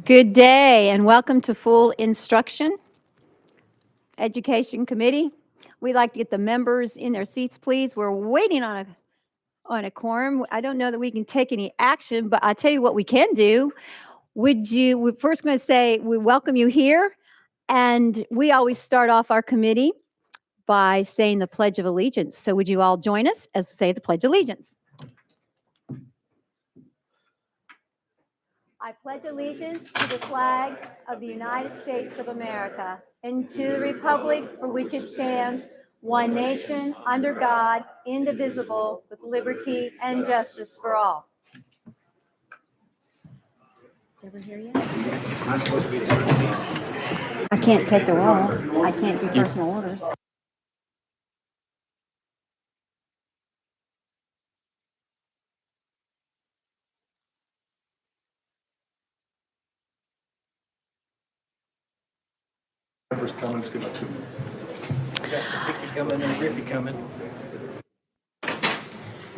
Good day and welcome to Full Instruction Education Committee. We'd like to get the members in their seats, please. We're waiting on a quorum. I don't know that we can take any action, but I'll tell you what we can do. We're first going to say we welcome you here, and we always start off our committee by saying the Pledge of Allegiance. So would you all join us as we say the Pledge of Allegiance? I pledge allegiance to the flag of the United States of America and to the republic for which it stands, one nation, under God, indivisible, with liberty and justice for all. Ever hear yet? I can't take the roll. I can't do personal orders. Members coming, let's give it 2 minutes. We got Sapicki coming and Griffey coming.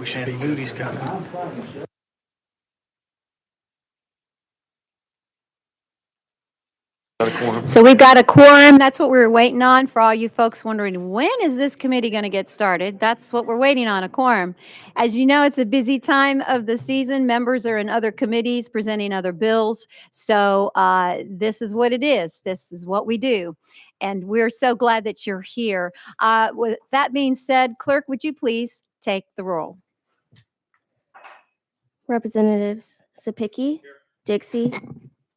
We Shandy Moody's coming. So we've got a quorum. That's what we were waiting on for all you folks wondering, when is this committee going to get started? That's what we're waiting on, a quorum. As you know, it's a busy time of the season. Members are in other committees presenting other bills. So this is what it is. This is what we do. And we're so glad that you're here. With that being said, Clerk, would you please take the roll? Representatives Sapicki, Dixie,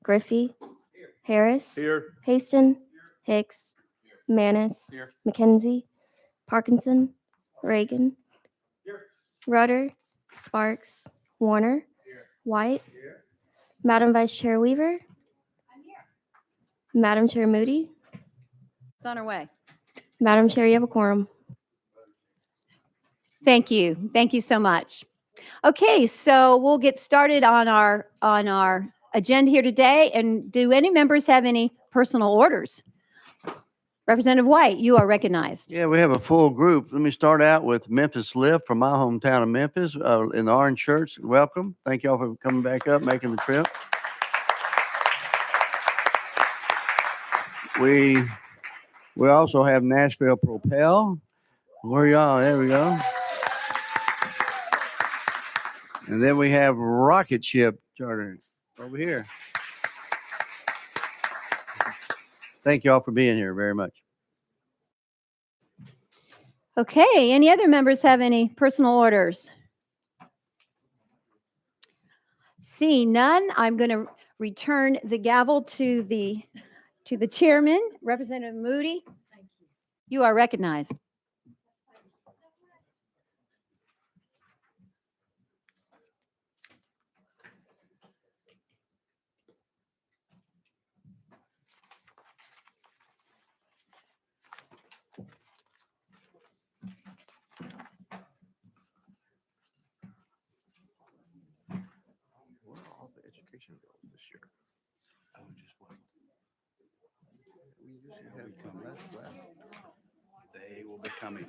Griffey, Harris, Here. Haston, Hicks, Manis, Here. McKenzie, Parkinson, Reagan, Rudder, Sparks, Warner, White, Madam Vice Chair Weaver, Madam Chair Moody, It's on our way. Madam Chair, you have a quorum. Thank you. Thank you so much. Okay, so we'll get started on our agenda here today. And do any members have any personal orders? Representative White, you are recognized. Yeah, we have a full group. Let me start out with Memphis Lift from my hometown of Memphis in the orange shirts. Welcome. Thank y'all for coming back up, making the trip. We also have Nashville Propel. Where y'all? There we go. And then we have Rocket Ship Charter over here. Thank y'all for being here very much. Okay, any other members have any personal orders? Seeing none, I'm going to return the gavel to the chairman, Representative Moody. You are recognized. Where are all the education bills this year? Oh, just one. We usually have less. They will be coming.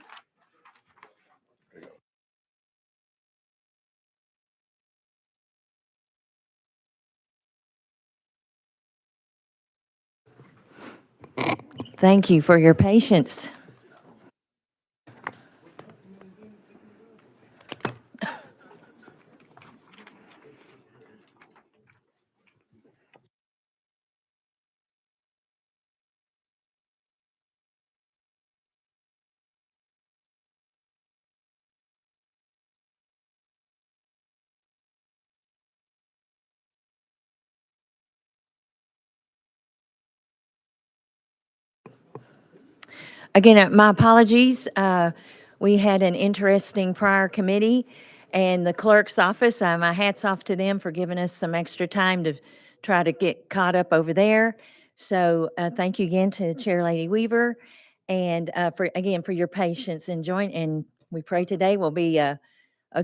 Thank you for your patience. Again, my apologies. We had an interesting prior committee, and the clerk's office, my hat's off to them for giving us some extra time to try to get caught up over there. So thank you again to Chair Lady Weaver, and for your patience and and we pray today will be a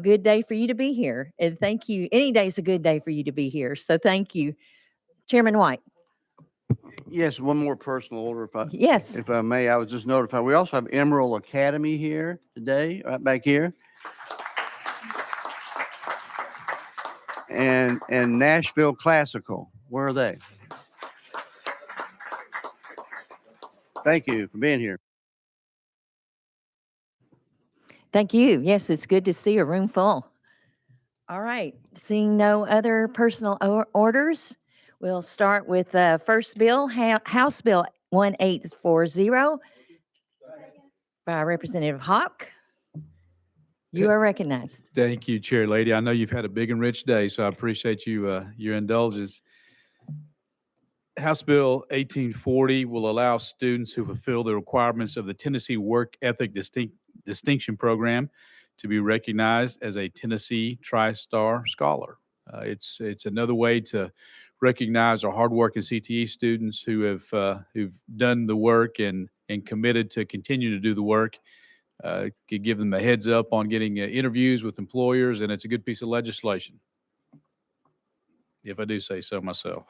good day for you to be here. And thank you. Any day is a good day for you to be here. So thank you, Chairman White. Yes, one more personal order, Yes. if I may. I was just notified. We also have Emerald Academy here today, right back here. And Nashville Classical. Where are they? Thank you for being here. Thank you. Yes, it's good to see a room full. All right, seeing no other personal orders, we'll start with the first bill, House Bill 1840 by Representative Hawk. You are recognized. Thank you, Chair Lady. I know you've had a big and rich day, so I appreciate your indulgence. House Bill 1840 will allow students who fulfill the requirements of the Tennessee Work Ethic Distinction Program to be recognized as a Tennessee Tri-Star Scholar. It's another way to recognize our hardworking CTE students who have who've done the work and committed to continue to do the work. Could give them a heads up on getting interviews with employers, and it's a good piece of legislation, if I do say so myself.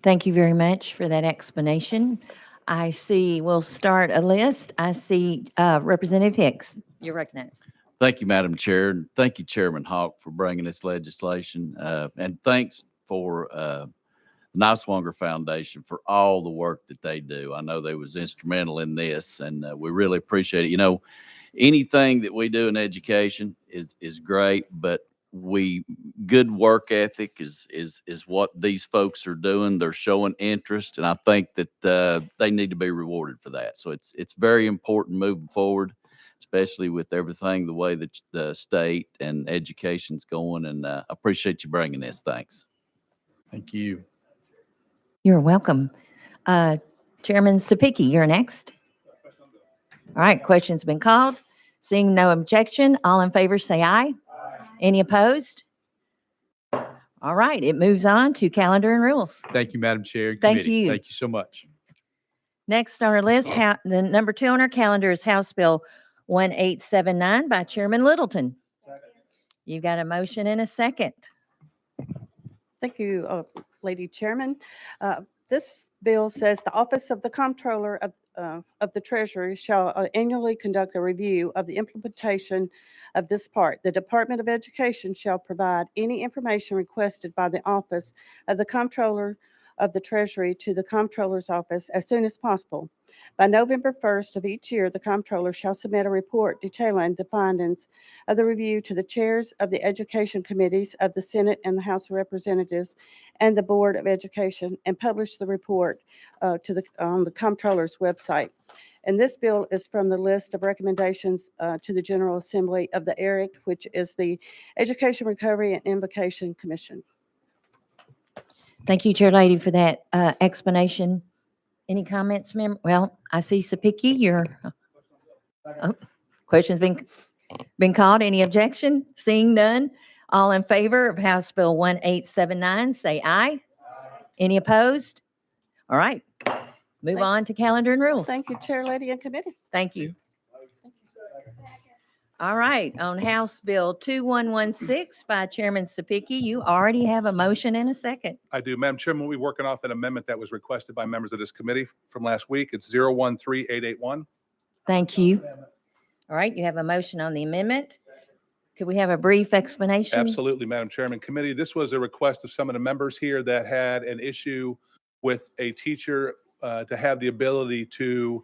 Thank you very much for that explanation. I see, we'll start a list. I see Representative Hicks. You're recognized. Thank you, Madam Chair, and thank you, Chairman Hawk, for bringing this legislation. And thanks for Niswonger Foundation for all the work that they do. I know they was instrumental in this, and we really appreciate it. You know, anything that we do in education is great, but good work ethic is what these folks are doing. They're showing interest, and I think that they need to be rewarded for that. So it's very important moving forward, especially with everything the way that the state and education's going. And I appreciate you bringing this. Thanks. Thank you. You're welcome. Chairman Sapicki, you're next. All right, question's been called. Seeing no objection, all in favor say aye. Any opposed? All right, it moves on to calendar and rules. Thank you, Madam Chair. and Thank committee. you. Thank you so much. Next on our list, the number 2 on our calendar is House Bill 1879 by Chairman Littleton. You got a motion and a second. Thank you, Lady Chairman. This bill says the Office of the Comptroller of the Treasury shall annually conduct a review of the implementation of this part. The Department of Education shall provide any information requested by the Office of the Comptroller of the Treasury to the Comptroller's Office as soon as possible. By November 1st of each year, the Comptroller shall submit a report detailing the findings of the review to the chairs of the Education Committees of the Senate and the House of Representatives and the Board of Education, and publish the report on the Comptroller's website. And this bill is from the list of recommendations to the General Assembly of the ERIC, which is the Education Recovery and Invocation Commission. Thank you, Chair Lady, for that explanation. Any comments, member? Well, I see Sapicki, question's been called. Any objection? Seeing none, all in favor of House Bill 1879, say aye. Any opposed? All right, move on to calendar and rules. Thank you, Chair, Lady, and Committee. Thank you. All right, on House Bill 2116 by Chairman Sapicki, you already have a motion and a second. I do. Madam Chairman, we're working off an amendment that was requested by members of this committee from last week. It's 013881. Thank you. All right, you have a motion on the amendment. Could we have a brief explanation? Absolutely, Madam Chairman. Committee, this was a request of some of the members here that had an issue with a teacher to have the ability to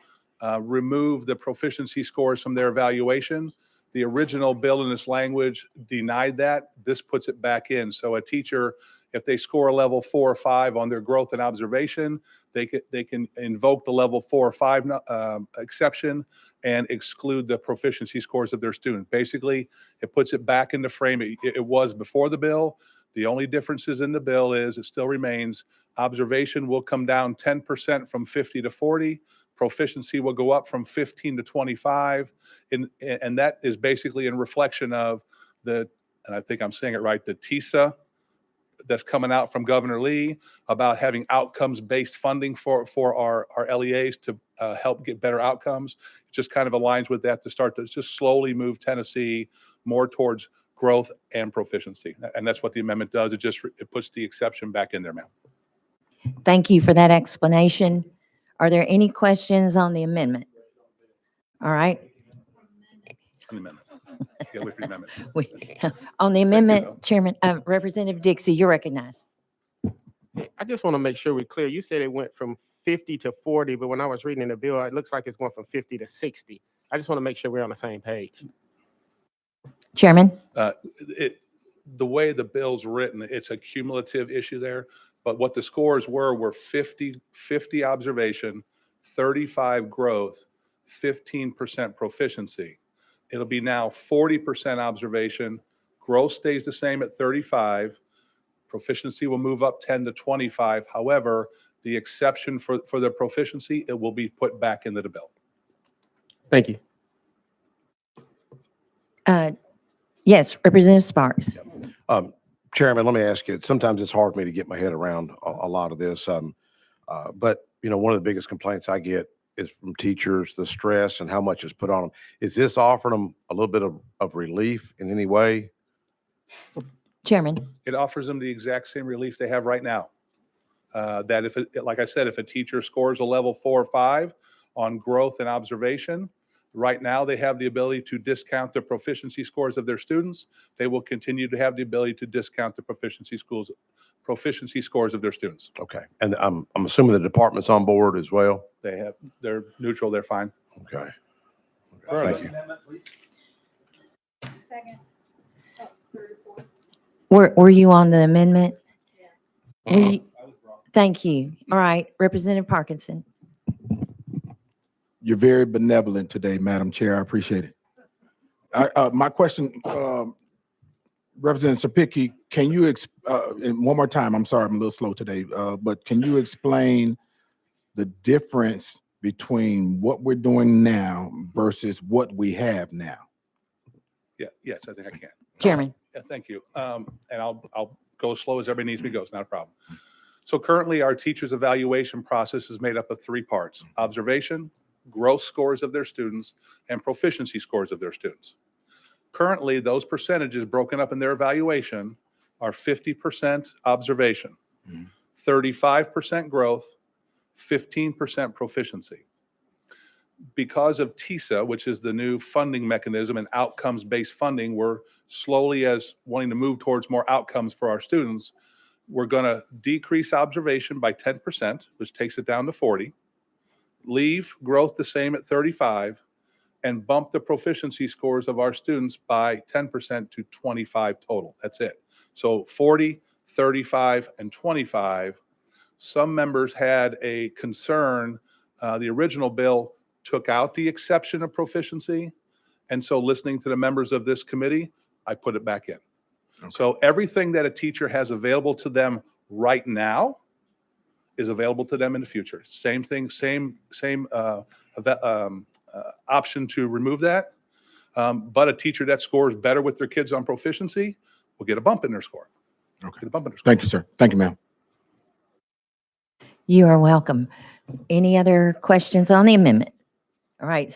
remove the proficiency scores from their evaluation. The original bill in this language denied that. This puts it back in. So a teacher, if they score a level 4 or 5 on their growth and observation, they can invoke the level 4 or 5 exception and exclude the proficiency scores of their student. Basically, it puts it back into frame. It was before the bill. The only differences in the bill is it still remains observation will come down 10% from 50 to 40. Proficiency will go up from 15 to 25. And that is basically in reflection of and I think I'm saying it right, the TISA that's coming out from Governor Lee about having outcomes-based funding for our LEAs to help get better outcomes. It just kind of aligns with that to start to just slowly move Tennessee more towards growth and proficiency. And that's what the amendment does. It puts the exception back in there, ma'am. Thank you for that explanation. Are there any questions on the amendment? All right. On the amendment. Yeah, wait for the amendment. On the Bill. amendment, Chairman, Representative Dixie, you're recognized. I just want to make sure we're clear. You said it went from 50 to 40, but when I was reading the bill, it looks like it's going from 50 to 60. I just want to make sure we're on the same page. Chairman? The way the bill's written, it's a cumulative issue there. But what the scores were 50 observation, 35 growth, 15% proficiency. It'll be now 40% observation. Growth stays the same at 35. Proficiency will move up 10 to 25. However, the exception for the proficiency, it will be put back into the bill. Thank you. Yes, Representative Sparks. Chairman, let me ask you, sometimes it's hard for me to get my head around a lot of this. But, you know, one of the biggest complaints I get is from teachers, the stress and how much is put on them. Is this offering them a little bit of relief in any way? Chairman? It offers them the exact same relief they have right now. That if, like I said, if a teacher scores a level 4 or 5 on growth and observation, right now they have the ability to discount the proficiency scores of their students. They will continue to have the ability to discount the proficiency scores of their students. Okay. And I'm assuming the department's on board as well? They're neutral, they're fine. Okay. Thank you. Were you on the amendment? Thank you. All right, Representative Parkinson. You're very benevolent today, Madam Chair. I appreciate it. My question, Representative Sapicki, can you, and one more time, I'm sorry, I'm a little slow today, but can you explain the difference between what we're doing now versus what we have now? Yeah, yes, I think I can. Chairman? Yeah, thank you. And I'll go as slow as everybody needs me to go. It's not a problem. So currently, our teachers' evaluation process is made up of 3 parts: observation, growth scores of their students, and proficiency scores of their students. Currently, those percentages broken up in their evaluation are 50% observation, 35% growth, 15% proficiency. Because of TISA, which is the new funding mechanism and outcomes-based funding, we're slowly as wanting to move towards more outcomes for our students. We're going to decrease observation by 10%, which takes it down to 40, leave growth the same at 35, and bump the proficiency scores of our students by 10% to 25 total. That's it. So 40, 35, and 25. Some members had a concern. The original bill took out the exception of proficiency. And so listening to the members of this committee, I put it back in. Okay. So everything that a teacher has available to them right now is available to them in the future. Same thing, same option to remove that. But a teacher that scores better with their kids on proficiency will get a bump in their score. Okay. Get a bump in their score. Thank you, sir. Thank you, ma'am. You are welcome. Any other questions on the amendment? All right,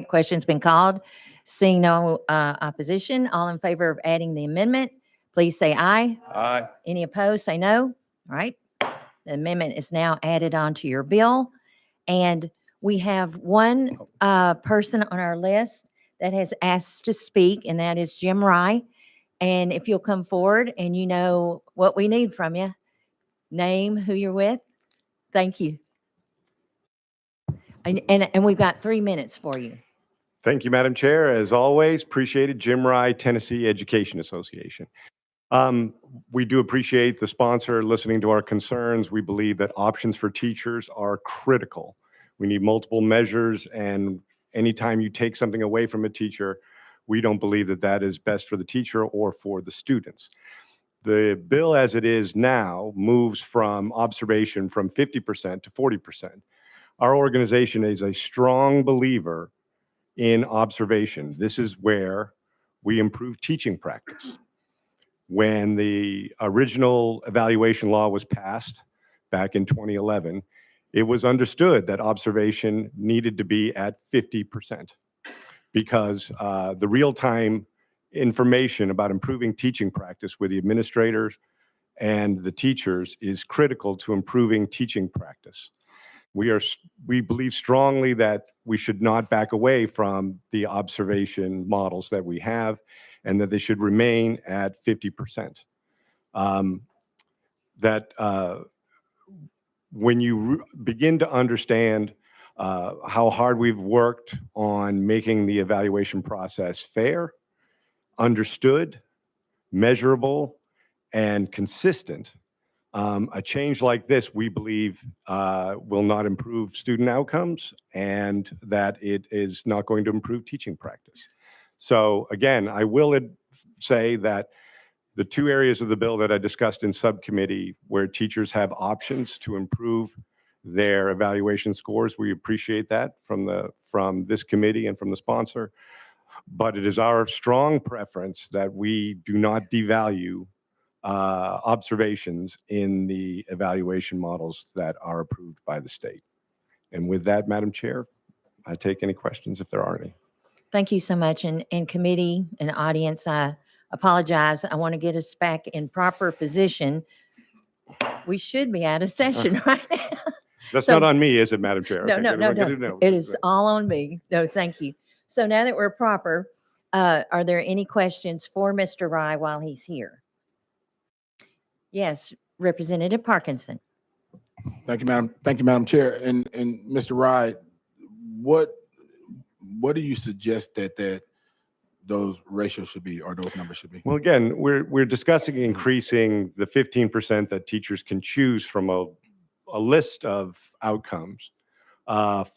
question's been called. Seeing no opposition, all in favor of adding the amendment, please say aye. Aye. Any opposed, say no. All right, the amendment is now added onto your bill. And we have one person on our list that has asked to speak, and that is Jim Rye. And if you'll come forward and you know what we need from you, name, who you're with. Thank you. And we've got 3 minutes for you. Thank you, Madam Chair. As always, appreciated. Jim Rye, Tennessee Education Association. We do appreciate the sponsor listening to our concerns. We believe that options for teachers are critical. We need multiple measures, and anytime you take something away from a teacher, we don't believe that that is best for the teacher or for the students. The bill as it is now moves from observation from 50% to 40%. Our organization is a strong believer in observation. This is where we improve teaching practice. When the original evaluation law was passed back in 2011, it was understood that observation needed to be at 50% because the real-time information about improving teaching practice with the administrators and the teachers is critical to improving teaching practice. We believe strongly that we should not back away from the observation models that we have, and that they should remain at 50%. When you begin to understand how hard we've worked on making the evaluation process fair, understood, measurable, and consistent, a change like this, we believe, will not improve student outcomes, and that it is not going to improve teaching practice. So again, I will say that the two areas of the bill that I discussed in subcommittee where teachers have options to improve their evaluation scores, we appreciate that from this committee and from the sponsor. But it is our strong preference that we do not devalue observations in the evaluation models that are approved by the state. And with that, Madam Chair, I take any questions if there are any. Thank you so much. And committee and audience, I apologize. I want to get us back in proper position. We should be out of session right now. That's So- not on me, is it, Madam Chair? No, Okay, no, good. no, Good to no. know. It is all on me. No, thank you. So now that we're proper, are there any questions for Mr. Rye while he's here? Yes, Representative Parkinson. Thank you, Madam. Thank you, Madam Chair. And Mr. Rye, what do you suggest that those ratios should be, or those numbers should be? Well, again, we're discussing increasing the 15% that teachers can choose from a list of outcomes of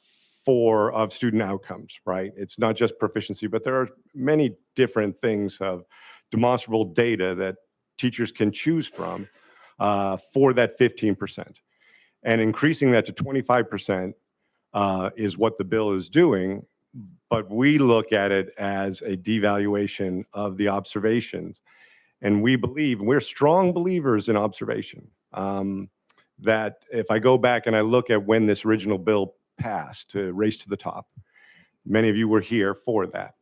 student outcomes, right? It's not just proficiency, but there are many different things of demonstrable data that teachers can choose from for that 15%. And increasing that to 25% is what the bill is doing, but we look at it as a devaluation of the observations. And we're strong believers in observation. That if I go back and I look at when this original bill passed, to Race to the Top, many of you were here for that.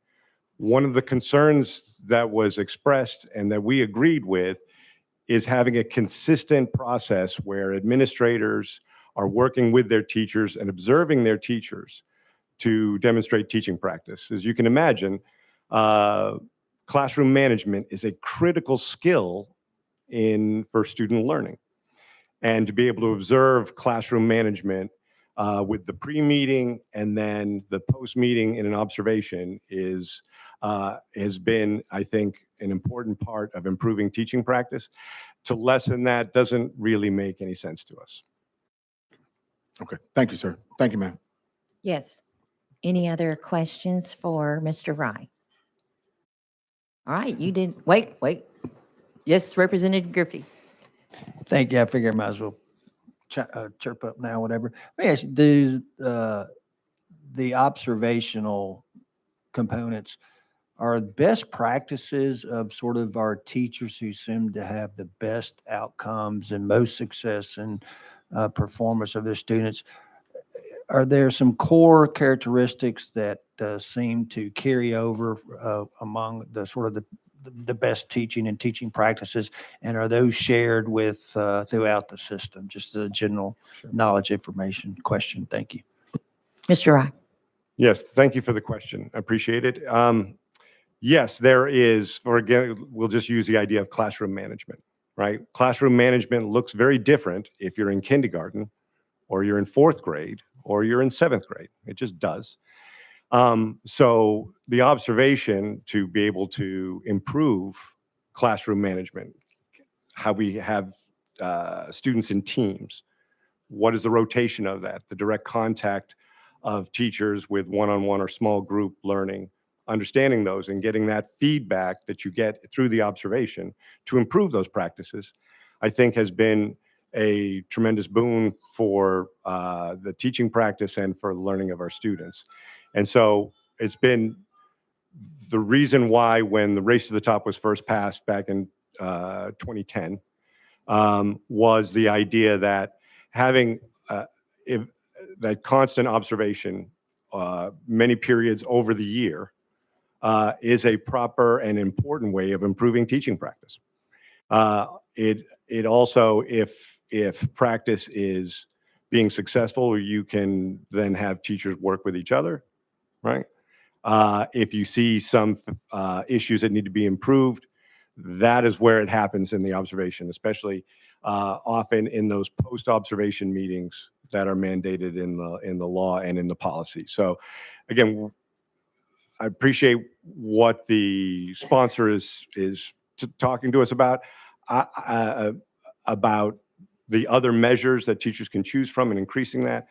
One of the concerns that was expressed and that we agreed with is having a consistent process where administrators are working with their teachers and observing their teachers to demonstrate teaching practice. As you can imagine, classroom management is a critical skill for student learning. And to be able to observe classroom management with the pre-meeting and then the post-meeting in an observation has been, I think, an important part of improving teaching practice. To lessen that doesn't really make any sense to us. Okay. Thank you, sir. Thank you, ma'am. Yes. Any other questions for Mr. Rye? All right, you did, wait. Yes, Representative Griffey. Thank you. I figure I might as well chirp up now, whatever. Let me ask you, do the observational components are best practices of sort of our teachers who seem to have the best outcomes and most success and performance of their students? Are there some core characteristics that seem to carry over among the sort of the best teaching and teaching practices, and are those shared with throughout the system? Just a general knowledge information question. Thank you. Mr. Rye. Yes, thank you for the question. I appreciate it. Yes, there is, or again, we'll just use the idea of classroom management, right? Classroom management looks very different if you're in kindergarten or you're in 4th grade or you're in 7th grade. It just does. So the observation to be able to improve classroom management, how we have students in teams, what is the rotation of that, the direct contact of teachers with one-on-one or small group learning, understanding those and getting that feedback that you get through the observation to improve those practices, I think has been a tremendous boon for the teaching practice and for the learning of our students. And so it's been the reason why when the Race to the Top was first passed back in 2010 was the idea that having that constant observation, many periods over the year, is a proper and important way of improving teaching practice. It also, if practice is being successful, you can then have teachers work with each other, right? If you see some issues that need to be improved, that is where it happens in the observation, especially often in those post-observation meetings that are mandated in the law and in the policy. So again, I appreciate what the sponsor is talking to us about the other measures that teachers can choose from and increasing that.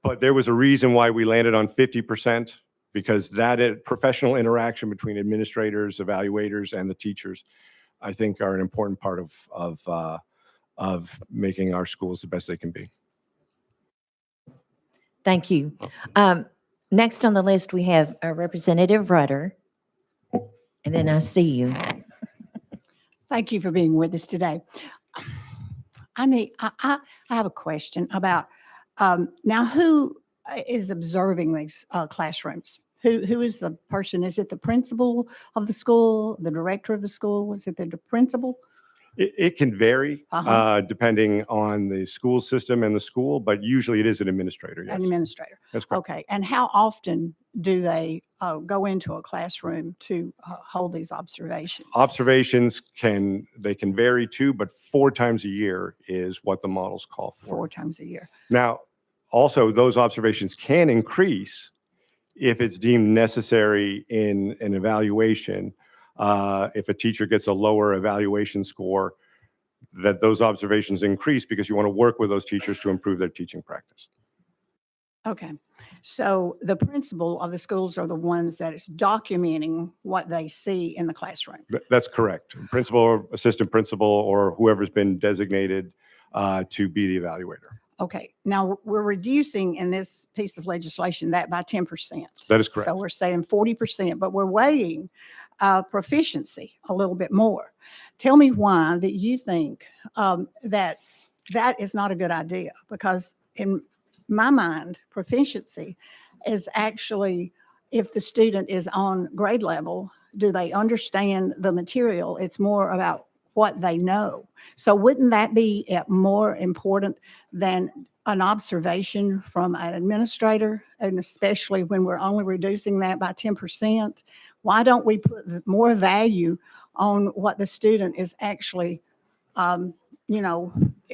But there was a reason why we landed on 50%, because that professional interaction between administrators, evaluators, and the teachers, I think, are an important part of making our schools the best they can be. Thank you. Next on the list, we have Representative Rudder. And then I see you. Thank you for being with us today. I have a question about, now who is observing these classrooms? Who is the person? Is it the principal of the school, the director of the school? Is it the principal? It can vary Uh-huh. depending on the school system and the school, but usually it is an administrator, yes. An administrator. That's correct. Okay. And how often do they go into a classroom to hold these observations? Observations can vary too, but 4 times a year is what the models call for. 4 times a year. Now, also, those observations can increase if it's deemed necessary in an evaluation. If a teacher gets a lower evaluation score, that those observations increase because you want to work with those teachers to improve their teaching practice. Okay. So the principal of the schools are the ones that is documenting what they see in the classroom. That's correct. Principal or assistant principal or whoever's been designated to be the evaluator. Okay. Now we're reducing in this piece of legislation that by 10%. That is correct. So we're saying 40%, but we're weighing proficiency a little bit more. Tell me why that you think that is not a good idea, because in my mind, proficiency is actually if the student is on grade level, do they understand the material? It's more about what they know. So wouldn't that be more important than an observation from an administrator, and especially when we're only reducing that by 10%? Why don't we put more value on what the student is actually,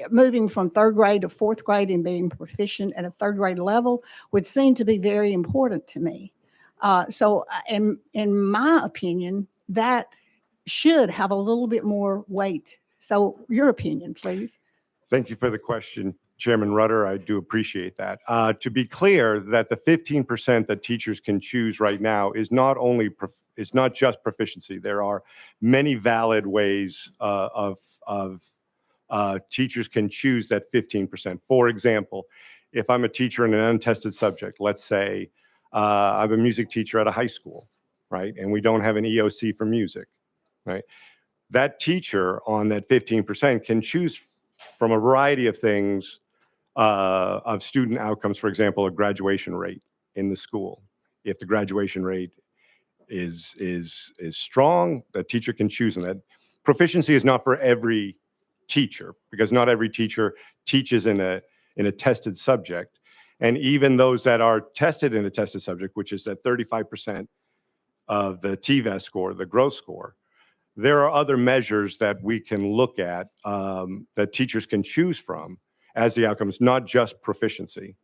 moving from 3rd grade to 4th grade and being proficient at a 3rd grade level would seem to be very important to me. So in my opinion, that should have a little bit more weight. So your opinion, please. Thank you for the question, Chairman Rudder. I do appreciate that. To be clear, that the 15% that teachers can choose right now is not just proficiency. There are many valid ways of teachers can choose that 15%. For example, if I'm a teacher in an untested subject, let's say I'm a music teacher at a high school, right? And we don't have an EOC for music, right? That teacher on that 15% can choose from a variety of things of student outcomes, for example, a graduation rate in the school. If the graduation rate is strong, the teacher can choose on that. Proficiency is not for every teacher, because not every teacher teaches in a tested subject. And even those that are tested in a tested subject, which is that 35% of the TVES score, the growth score, there are other measures that we can look at that teachers can choose from as the outcomes, not just proficiency.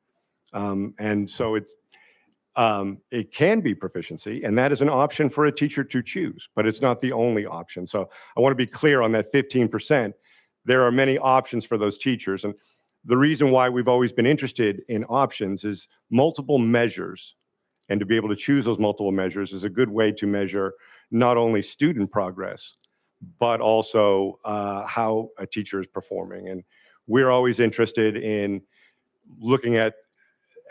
And so it can be proficiency, and that is an option for a teacher to choose, but it's not the only option. So I want to be clear on that 15%. There are many options for those teachers. And the reason why we've always been interested in options is multiple measures. And to be able to choose those multiple measures is a good way to measure not only student progress, but also how a teacher is performing. And we're always interested in looking at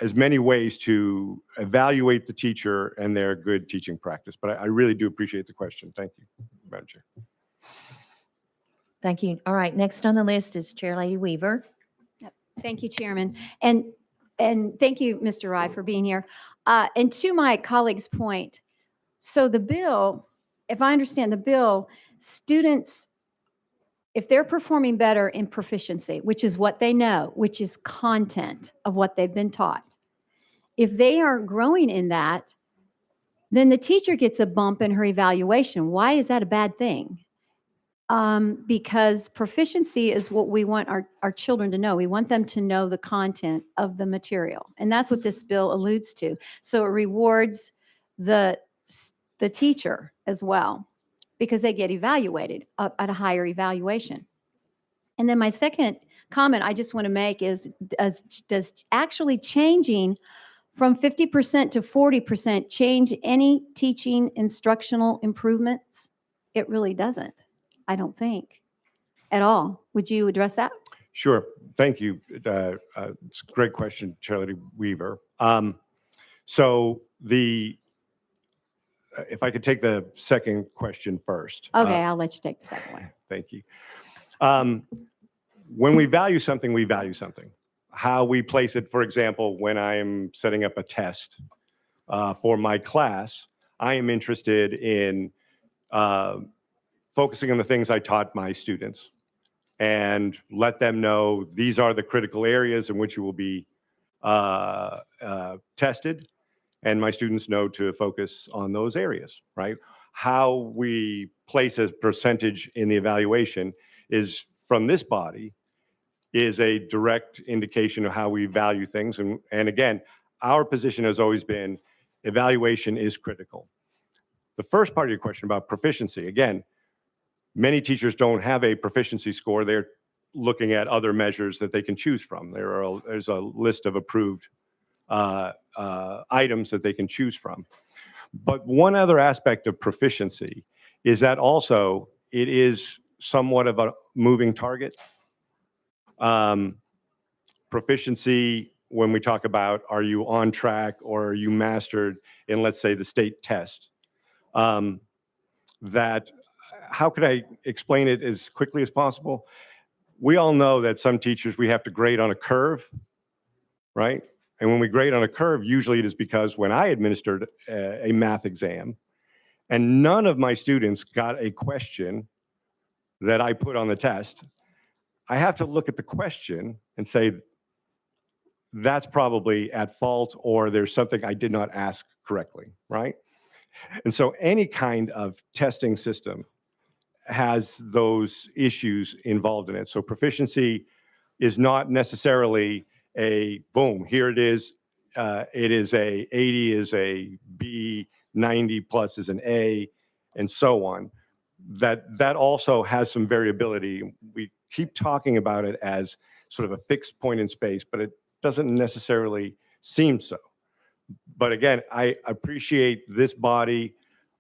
as many ways to evaluate the teacher and their good teaching practice. But I really do appreciate the question. Thank you, Madam Chair. Thank you. All right, next on the list is Chair Lady Weaver. Thank you, Chairman. And thank you, Mr. Rye, for being here. And to my colleague's point, so the bill, if I understand the bill, students if they're performing better in proficiency, which is what they know, which is content of what they've been taught, if they are growing in that, then the teacher gets a bump in her evaluation. Why is that a bad thing? Because proficiency is what we want our children to know. We want them to know the content of the material. And that's what this bill alludes to. So it rewards the teacher as well, because they get evaluated up at a higher evaluation. And then my second comment I just want to make is, does actually changing from 50% to 40% change any teaching instructional improvements? It really doesn't, I don't think, at all. Would you address that? Sure. Thank you. It's a great question, Chair Lady Weaver. So if I could take the second question first. Okay, I'll let you take the second one. Thank you. When we value something, we value something. How we place it, for example, when I am setting up a test for my class, I am interested in focusing on the things I taught my students and let them know these are the critical areas in which you will be tested, and my students know to focus on those areas, right? How we place a percentage in the evaluation is from this body is a direct indication of how we value things. And again, our position has always been evaluation is critical. The first part of your question about proficiency, again, many teachers don't have a proficiency score. They're looking at other measures that they can choose from. There's a list of approved items that they can choose from. But one other aspect of proficiency is that also it is somewhat of a moving target. Proficiency, when we talk about are you on track or are you mastered in, let's say, the state test, that how could I explain it as quickly as possible? We all know that some teachers, we have to grade on a curve, right? And when we grade on a curve, usually it is because when I administered a math exam and none of my students got a question that I put on the test, I have to look at the question and say, that's probably at fault, or there's something I did not ask correctly, right? And so any kind of testing system has those issues involved in it. So proficiency is not necessarily a boom, here it is a 80 is a B, 90 plus is an A, and so on. That also has some variability. We keep talking about it as sort of a fixed point in space, but it doesn't necessarily seem so. But again, I appreciate this body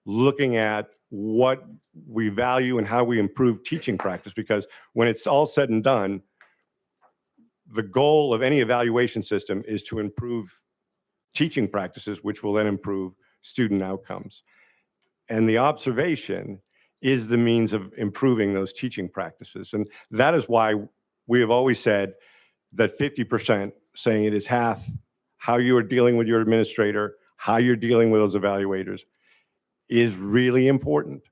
looking at what we value and how we improve teaching practice, because when it's all said and done, the goal of any evaluation system is to improve teaching practices, which will then improve student outcomes. And the observation is the means of improving those teaching practices. And that is why we have always said that 50%, saying it is half how you are dealing with your administrator, how you're dealing with those evaluators, is really important.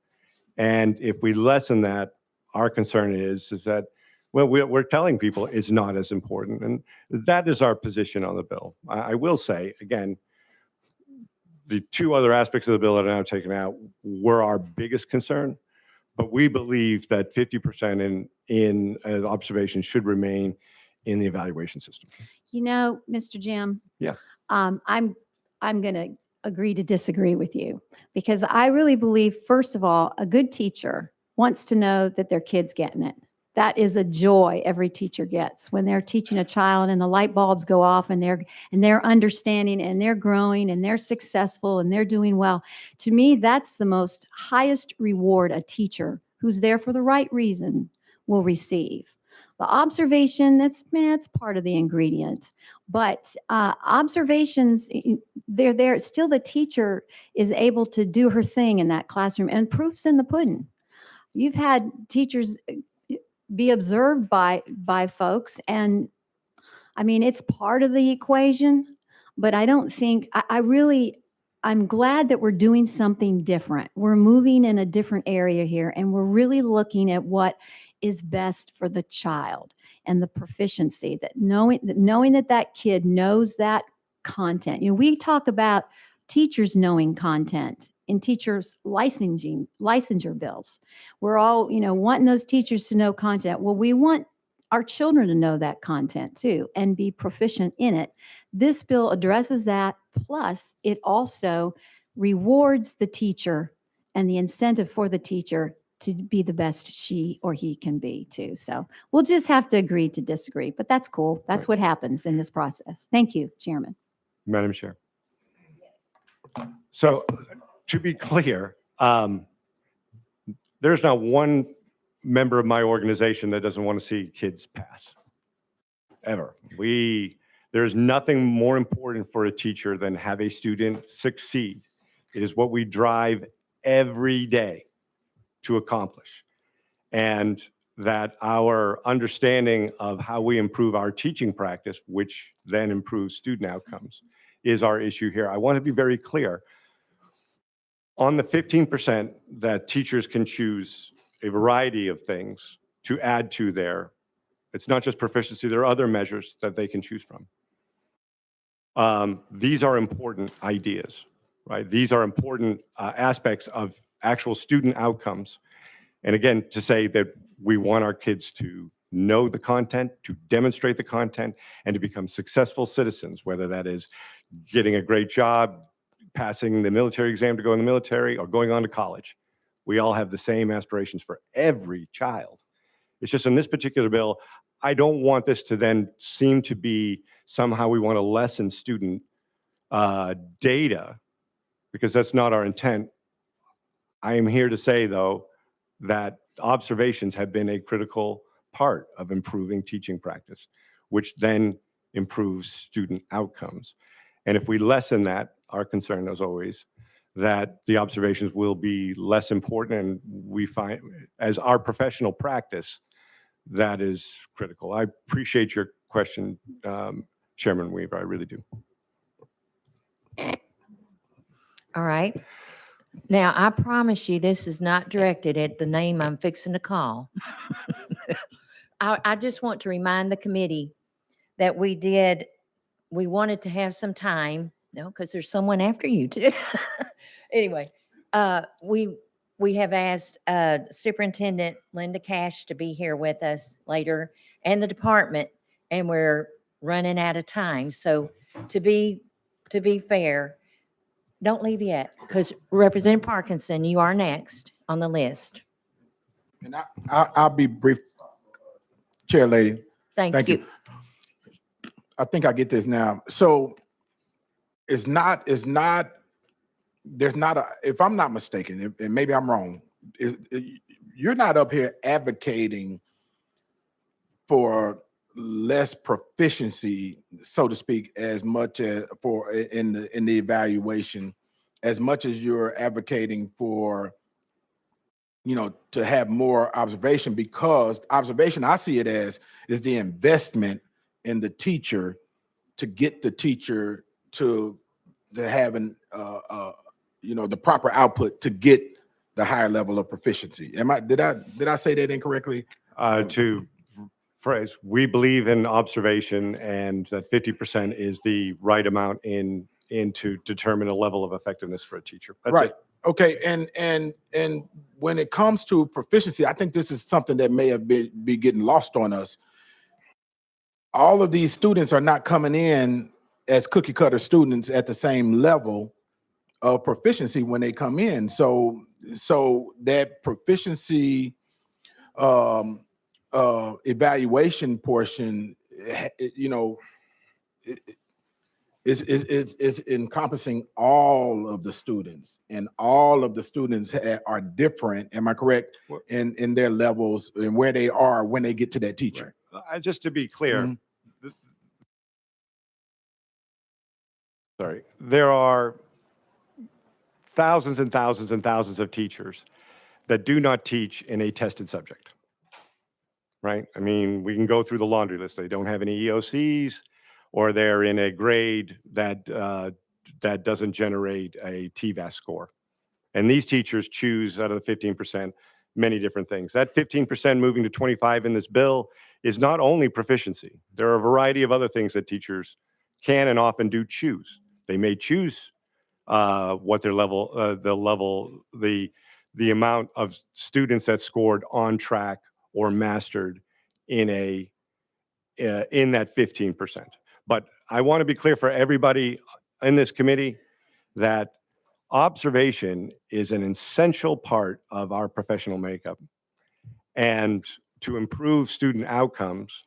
And if we lessen that, our concern is that, well, we're telling people it's not as important. And that is our position on the bill. I will say, again, the two other aspects of the bill that are now taken out were our biggest concern, but we believe that 50% in observation should remain in the evaluation system. You know, Mr. Jim. Yeah. I'm going to agree to disagree with you, because I really believe, first of all, a good teacher wants to know that their kid's getting it. That is a joy every teacher gets when they're teaching a child and the light bulbs go off and they're understanding and they're growing and they're successful and they're doing well. To me, that's the most highest reward a teacher who's there for the right reason will receive. The observation, that's part of the ingredient. But observations, they're there. Still, the teacher is able to do her thing in that classroom, and proof's in the pudding. You've had teachers be observed by folks, and I mean, it's part of the equation, but I don't think, I'm glad that we're doing something different. We're moving in a different area here, and we're really looking at what is best for the child and the proficiency, that knowing that that kid knows that content. You know, we talk about teachers knowing content in teachers licensure bills. We're all, you know, wanting those teachers to know content. Well, we want our children to know that content too and be proficient in it. This bill addresses that. Plus, it also rewards the teacher and the incentive for the teacher to be the best she or he can be too. So we'll just have to agree to disagree, but that's cool. That's what happens in this process. Thank you, Chairman. Madam Chair. So to be clear, there's not one member of my organization that doesn't want to see kids pass, ever. There's nothing more important for a teacher than have a student succeed. It is what we drive every day to accomplish. And that our understanding of how we improve our teaching practice, which then improves student outcomes, is our issue here. I want to be very clear. On the 15% that teachers can choose a variety of things to add to there, it's not just proficiency, there are other measures that they can choose from. These are important ideas, right? These are important aspects of actual student outcomes. And again, to say that we want our kids to know the content, to demonstrate the content, and to become successful citizens, whether that is getting a great job, passing the military exam to go in the military, or going on to college. We all have the same aspirations for every child. It's just in this particular bill, I don't want this to then seem to be somehow we want to lessen student data, because that's not our intent. I am here to say, though, that observations have been a critical part of improving teaching practice, which then improves student outcomes. And if we lessen that, our concern is always that the observations will be less important, and we find, as our professional practice, that is critical. I appreciate your question, Chairman Weaver, I really do. All right. Now, I promise you, this is not directed at the name I'm fixing to call. I just want to remind the committee that we wanted to have some time, no, because there's someone after you too. Anyway, we have asked Superintendent Linda Cash to be here with us later, and the department, and we're running out of time. So to be fair, don't leave yet, because Representative Parkinson, you are next on the list. And I'll be brief, Chair Lady. Thank you. I think I get this now. So there's not a, if I'm not mistaken, and maybe I'm wrong, you're not up here advocating for less proficiency, so to speak, as much as for in the evaluation, as much as you're advocating for, you know, to have more observation, because observation, I see it as, is the investment in the teacher to get the teacher to having you know, the proper output to get the higher level of proficiency. Did I say that incorrectly? To phrase, we believe in observation, and that 50% is the right amount in to determine a level of effectiveness for a teacher. That's Right. it. Okay. And when it comes to proficiency, I think this is something that may have be getting lost on us. All of these students are not coming in as cookie cutter students at the same level of proficiency when they come in. So that proficiency evaluation portion, you know, is encompassing all of the students, and all of the students are different. Am I correct? In their levels and where they are when they get to that teacher. Right. Just to be clear, sorry, there are thousands and thousands and thousands of teachers that do not teach in a tested subject, right? I mean, we can go through the laundry list. They don't have any EOCs, or they're in a grade that that doesn't generate a TVAS score. And these teachers choose, out of the 15%, many different things. That 15% moving to 25 in this bill is not only proficiency. There are a variety of other things that teachers can and often do choose. They may choose what their level, the amount of students that scored on track or mastered in in that 15%. But I want to be clear for everybody in this committee that observation is an essential part of our professional makeup. And to improve student outcomes,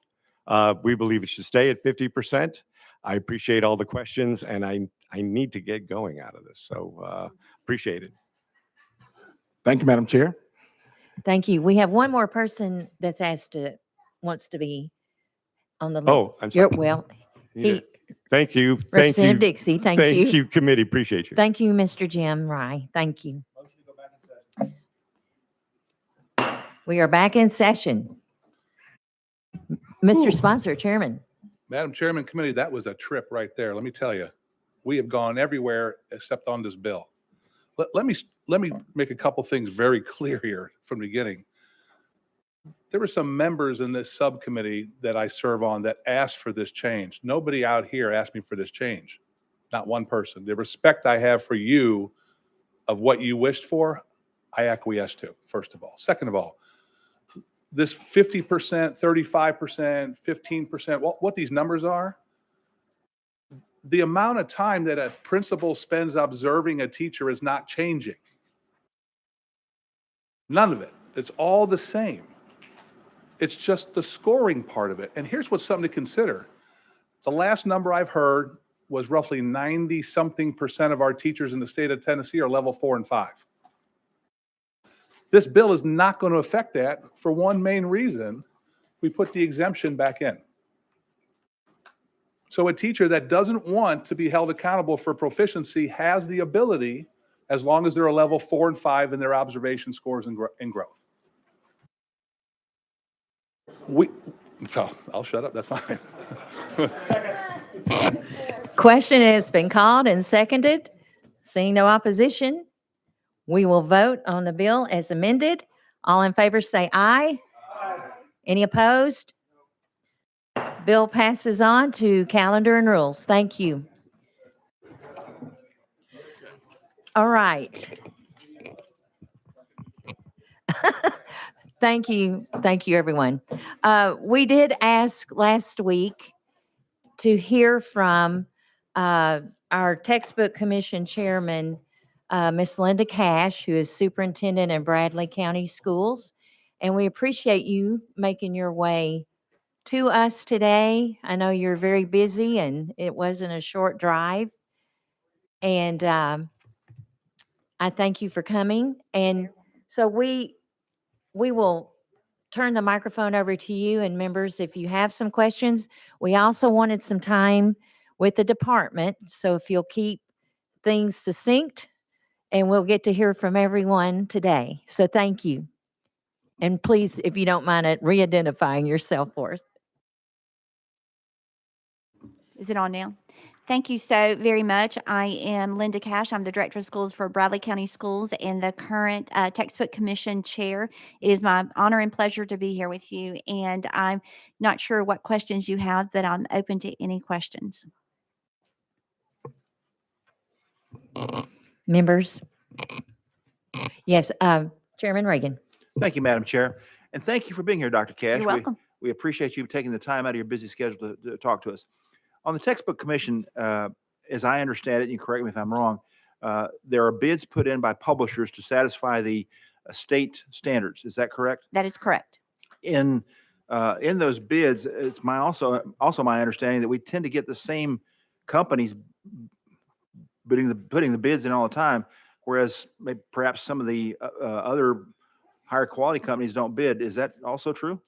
we believe it should stay at 50%. I appreciate all the questions, and I need to get going out of this. So appreciate it. Thank you, Madam Chair. Thank you. We have one more person that's wants to be on the list. Oh, I'm sorry. Well, Yeah. Thank you. Thank Representative you. Dixie, thank you. Thank you, committee. Appreciate you. Thank you, Mr. Jim Rye. Thank you. We are back in session. Mr. Spicer, Chairman. Madam Chairman, committee, that was a trip right there. Let me tell you, we have gone everywhere except on this bill. Let me make a couple things very clear here from the beginning. There were some members in this subcommittee that I serve on that asked for this change. Nobody out here asked me for this change. Not one person. The respect I have for you of what you wished for, I acquiesce to, first of all. Second of all, this 50%, 35%, 15%, what these numbers are, the amount of time that a principal spends observing a teacher is not changing. None of it. It's all the same. It's just the scoring part of it. And here's what's something to consider. The last number I've heard was roughly 90-something% of our teachers in the state of Tennessee are level 4 and 5. This bill is not going to affect that for one main reason. We put the exemption back in. So a teacher that doesn't want to be held accountable for proficiency has the ability, as long as they're a level 4 and 5 in their observation scores and growth. I'll shut up. That's fine. Question has been called and seconded. Seeing no opposition, we will vote on the bill as amended. All in favor say aye. Aye. Any opposed? Bill passes on to calendar and rules. Thank you. All right. Thank you. Thank you, everyone. We did ask last week to hear from our textbook commission chairman, Miss Linda Cash, who is superintendent in Bradley County Schools. And we appreciate you making your way to us today. I know you're very busy and it wasn't a short drive. And I thank you for coming. And so we will turn the microphone over to you, and members, if you have some questions. We also wanted some time with the department, so if you'll keep things succinct, and we'll get to hear from everyone today. So thank you. And please, if you don't mind, re-identifying yourself for us. Is it on now? Thank you so very much. I am Linda Cash. I'm the Director of Schools for Bradley County Schools and the current Textbook Commission Chair. It is my honor and pleasure to be here with you. And I'm not sure what questions you have, but I'm open to any questions. Members? Yes, Chairman Reagan. Thank you, Madam Chair. And thank you for being here, Dr. Cash. You're welcome. We appreciate you taking the time out of your busy schedule to talk to us. On the Textbook Commission, as I understand it, you correct me if I'm wrong, there are bids put in by publishers to satisfy the state standards. Is that correct? That is correct. In those bids, it's also my understanding that we tend to get the same companies putting the bids in all the time, whereas maybe perhaps some of the other higher quality companies don't bid. Is that also true?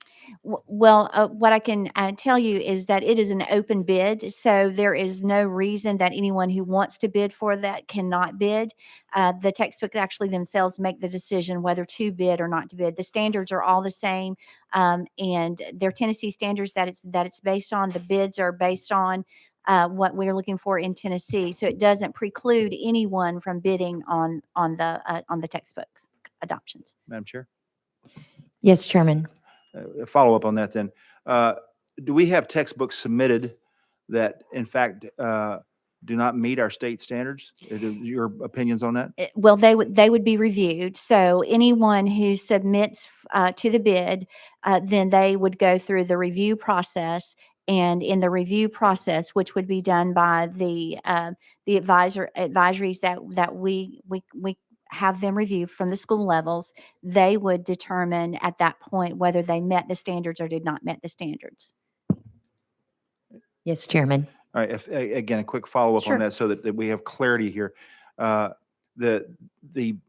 Well, what I can tell you is that it is an open bid, so there is no reason that anyone who wants to bid for that cannot bid. The textbooks actually themselves make the decision whether to bid or not to bid. The standards are all the same, and they're Tennessee standards that it's based on. The bids are based on what we're looking for in Tennessee, so it doesn't preclude anyone from bidding on the textbooks adoptions. Madam Chair? Yes, Chairman. Follow up on that then. Do we have textbooks submitted that in fact do not meet our state standards? Your opinions on that? Well, they would be reviewed. So anyone who submits to the bid, then they would go through the review process. And in the review process, which would be done by the advisories that we have them review from the school levels, they would determine at that point whether they met the standards or did not met the standards. Yes, Chairman. All right, again, a quick follow-up Sure. on that so that we have clarity here. The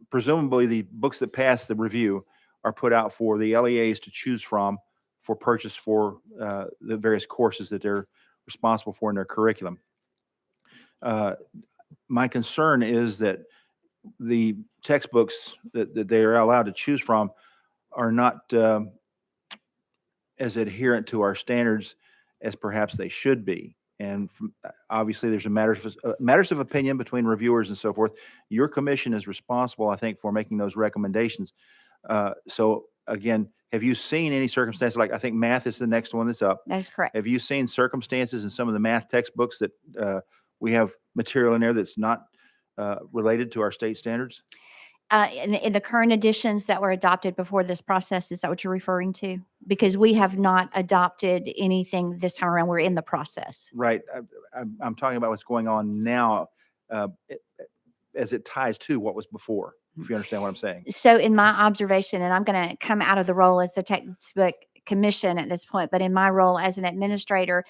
presumably the books that pass the review are put out for the LEAs to choose from for purchase for the various courses that they're responsible for in their curriculum. My concern is that the textbooks that they are allowed to choose from are not as adherent to our standards as perhaps they should be. And obviously, there's matters of opinion between reviewers and so forth. Your commission is responsible, I think, for making those recommendations. So again, have you seen any circumstances, like I think math is the next one that's up. That is correct. Have you seen circumstances in some of the math textbooks that we have material in there that's not related to our state standards? In the current editions that were adopted before this process, is that what you're referring to? Because we have not adopted anything this time around. We're in the process. Right. I'm talking about what's going on now as it ties to what was before, if you understand what I'm saying. So in my observation, and I'm going to come out of the role as the textbook commission at this point, but in my role as an administrator,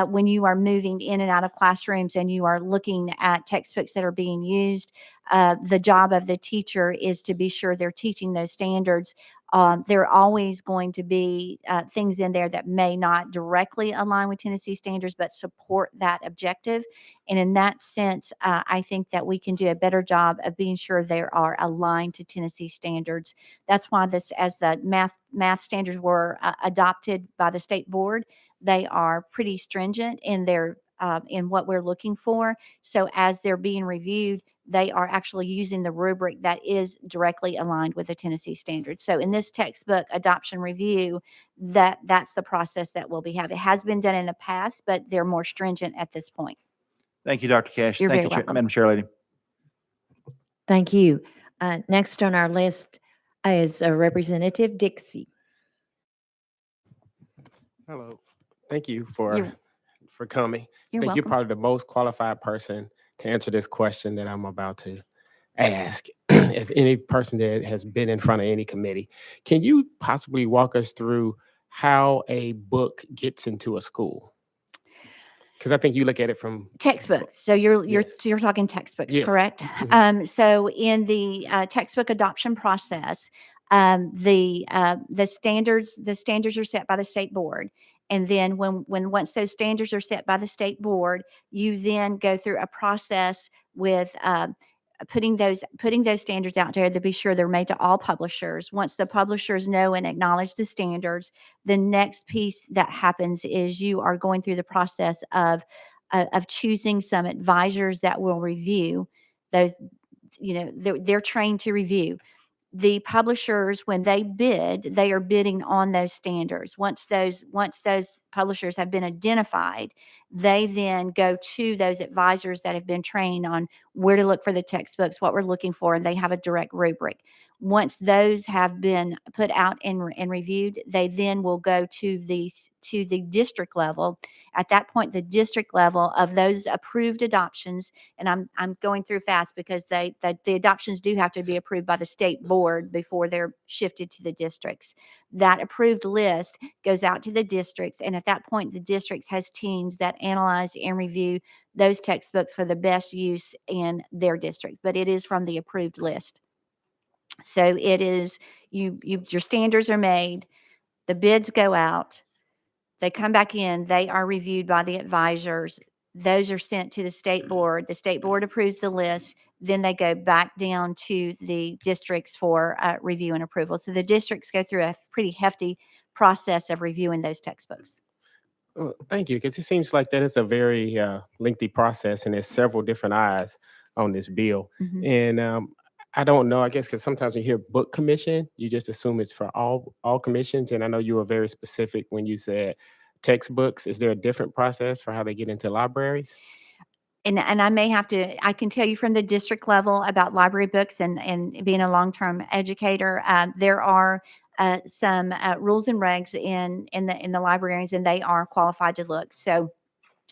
when you are moving in and out of classrooms and you are looking at textbooks that are being used, the job of the teacher is to be sure they're teaching those standards. There are always going to be things in there that may not directly align with Tennessee standards, but support that objective. And in that sense, I think that we can do a better job of being sure they are aligned to Tennessee standards. That's why as the math standards were adopted by the state board, they are pretty stringent in their in what we're looking for. So as they're being reviewed, they are actually using the rubric that is directly aligned with the Tennessee standards. So in this textbook adoption review, that's the process that we'll be having. It has been done in the past, but they're more stringent at this point. Thank you, Dr. Cash. You're Thank very you, welcome. Madam Chair Lady. Thank you. Next on our list is Representative Dixie. Hello. Thank you for You're- coming. You're I think you're welcome. probably the most qualified person to answer this question that I'm about to ask. If any person that has been in front of any committee, can you possibly walk us through how a book gets into a school? Because I think you look at it from Textbooks. So you're Yes. you're talking textbooks, Yes. correct? Mhm. So in the textbook adoption process, the standards are set by the state board, and then once those standards are set by the state board, you then go through a process with putting those standards out there to be sure they're made to all publishers. Once the publishers know and acknowledge the standards, the next piece that happens is you are going through the process of choosing some advisors that will review those. They're trained to review. The publishers, when they bid, they are bidding on those standards. Once those publishers have been identified, they then go to those advisors that have been trained on where to look for the textbooks, what we're looking for, and they have a direct rubric. Once those have been put out and reviewed, they then will go to the district level. At that point, the district level of those approved adoptions, and I'm going through fast because the adoptions do have to be approved by the state board before they're shifted to the districts. That approved list goes out to the districts, and at that point, the districts has teams that analyze and review those textbooks for the best use in their districts. But it is from the approved list. So it is your standards are made, the bids go out, they come back in, they are reviewed by the advisors. Those are sent to the state board. The state board approves the list. Then they go back down to the districts for review and approval. So the districts go through a pretty hefty process of reviewing those textbooks. Thank you, because it seems like that is a very lengthy process, and there's several different eyes on this bill. Mhm. And I don't know. I guess because sometimes when you hear book commission, you just assume it's for all commissions. And I know you were very specific when you said textbooks. Is there a different process for how they get into libraries? And I may have to, I can tell you from the district level about library books and being a long-term educator, there are some rules and regs in the librarians, and they are qualified to look. So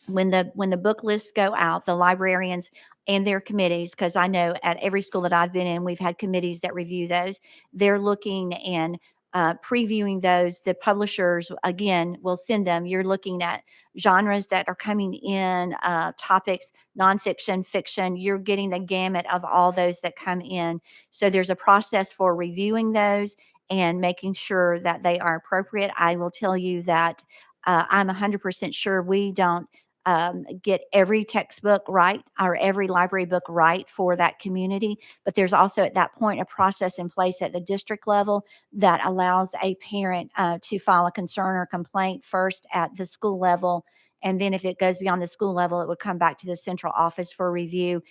when the book lists go out, the librarians and their committees, because I know at every school that I've been in, we've had committees that review those. They're looking and previewing those. The publishers, again, will send them. You're looking at genres that are coming in, topics, nonfiction, fiction. You're getting the gamut of all those that come in. So there's a process for reviewing those and making sure that they are appropriate. I will tell you that I'm 100% sure we don't get every textbook right or every library book right for that community. But there's also at that point a process in place at the district level that allows a parent to file a concern or complaint first at the school level. And then if it goes beyond the school level, it would come back to the central office for review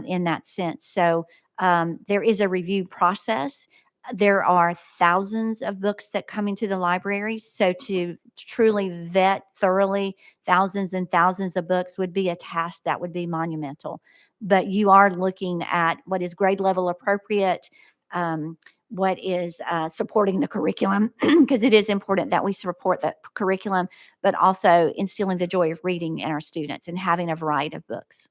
in that sense. So there is a review process. There are thousands of books that come into the libraries. So to truly vet thoroughly thousands and thousands of books would be a task that would be monumental. But you are looking at what is grade level appropriate, what is supporting the curriculum, because it is important that we support the curriculum, but also instilling the joy of reading in our students and having a variety of books.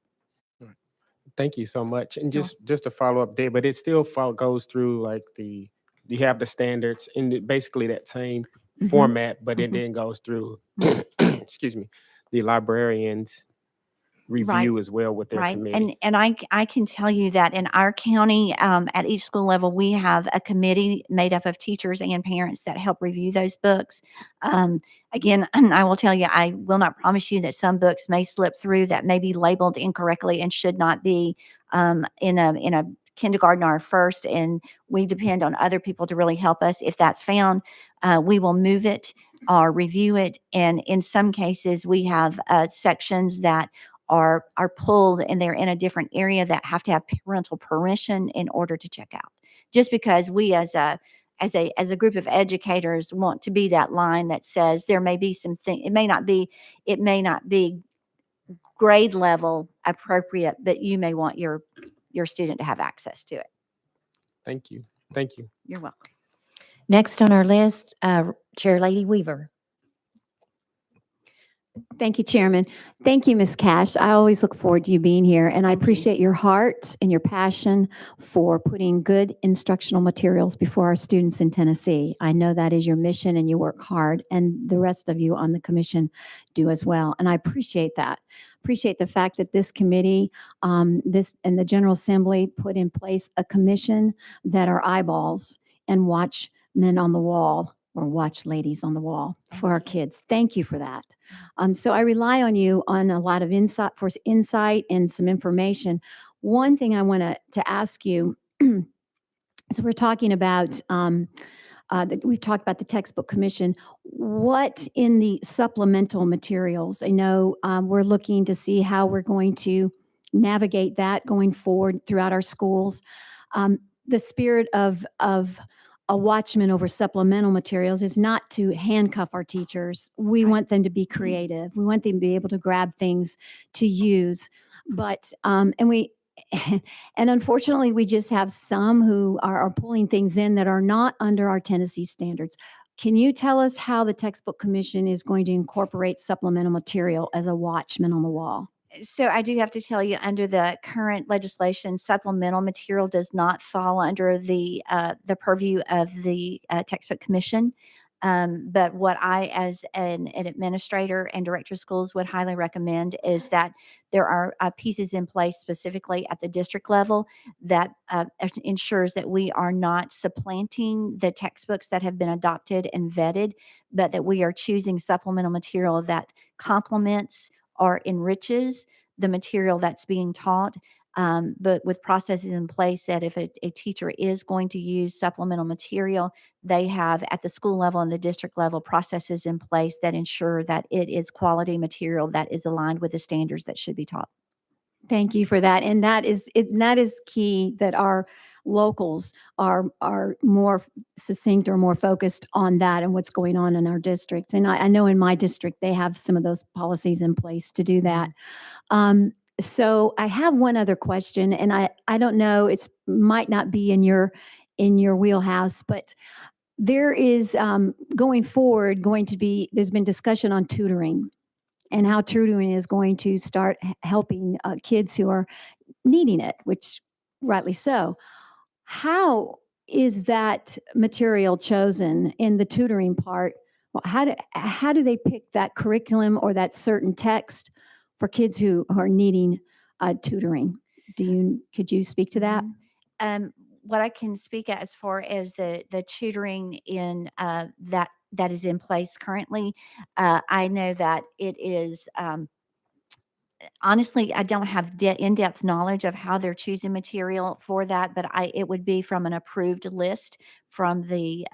Thank you so much. And just to follow up there, but it still goes through like you have the standards in basically that same format, but it then goes through, excuse me, the librarians review as well with their committee. And I can tell you that in our county, at each school level, we have a committee made up of teachers and parents that help review those books. Again, I will tell you, I will not promise you that some books may slip through that may be labeled incorrectly and should not be in a kindergarten or first, and we depend on other people to really help us. If that's found, we will move it or review it. And in some cases, we have sections that are pulled and they're in a different area that have to have parental permission in order to check out. Just because we as a group of educators want to be that line that says there may be something, it may not be grade level appropriate, but you may want your student to have access to it. Thank you. Thank you. You're welcome. Next on our list, Chair Lady Weaver. Thank you, Chairman. Thank you, Ms. Cash. I always look forward to you being here, and I appreciate your heart and your passion for putting good instructional materials before our students in Tennessee. I know that is your mission, and you work hard, and the rest of you on the commission do as well, and I appreciate that. Appreciate the fact that this committee, this and the General Assembly put in place a commission that are eyeballs and watchmen on the wall, or watch ladies on the wall for our kids. Thank you for that. So I rely on you on a lot of insight and some information. One thing I want to ask you, so we're talking about, we've talked about the textbook commission. What in the supplemental materials? I know we're looking to see how we're going to navigate that going forward throughout our schools. The spirit of a watchman over supplemental materials is not to handcuff our teachers. We want them to be creative. We want them to be able to grab things to use. But, and unfortunately, we just have some who are pulling things in that are not under our Tennessee standards. Can you tell us how the Textbook Commission is going to incorporate supplemental material as a watchman on the wall? So I do have to tell you, under the current legislation, supplemental material does not fall under the purview of the Textbook Commission. But what I, as an administrator and director of schools, would highly recommend is that there are pieces in place specifically at the district level that ensures that we are not supplanting the textbooks that have been adopted and vetted, but that we are choosing supplemental material that complements or enriches the material that's being taught, but with processes in place that if a teacher is going to use supplemental material, they have at the school level and the district level processes in place that ensure that it is quality material that is aligned with the standards that should be taught. Thank you for that. And that is key, that our locals are more succinct or more focused on that and what's going on in our district. And I know in my district, they have some of those policies in place to do that. So I have one other question, and I don't know, it's might not be in your wheelhouse, but there is going forward going to be, there's been discussion on tutoring and how tutoring is going to start helping kids who are needing it, which rightly so. How is that material chosen in the tutoring part? Well, how do they pick that curriculum or that certain text for kids who are needing tutoring? Could you speak to that? What I can speak as far as the tutoring in that is in place currently, I know that it is. Honestly, I don't have in-depth knowledge of how they're choosing material for that, but it would be from an approved list from the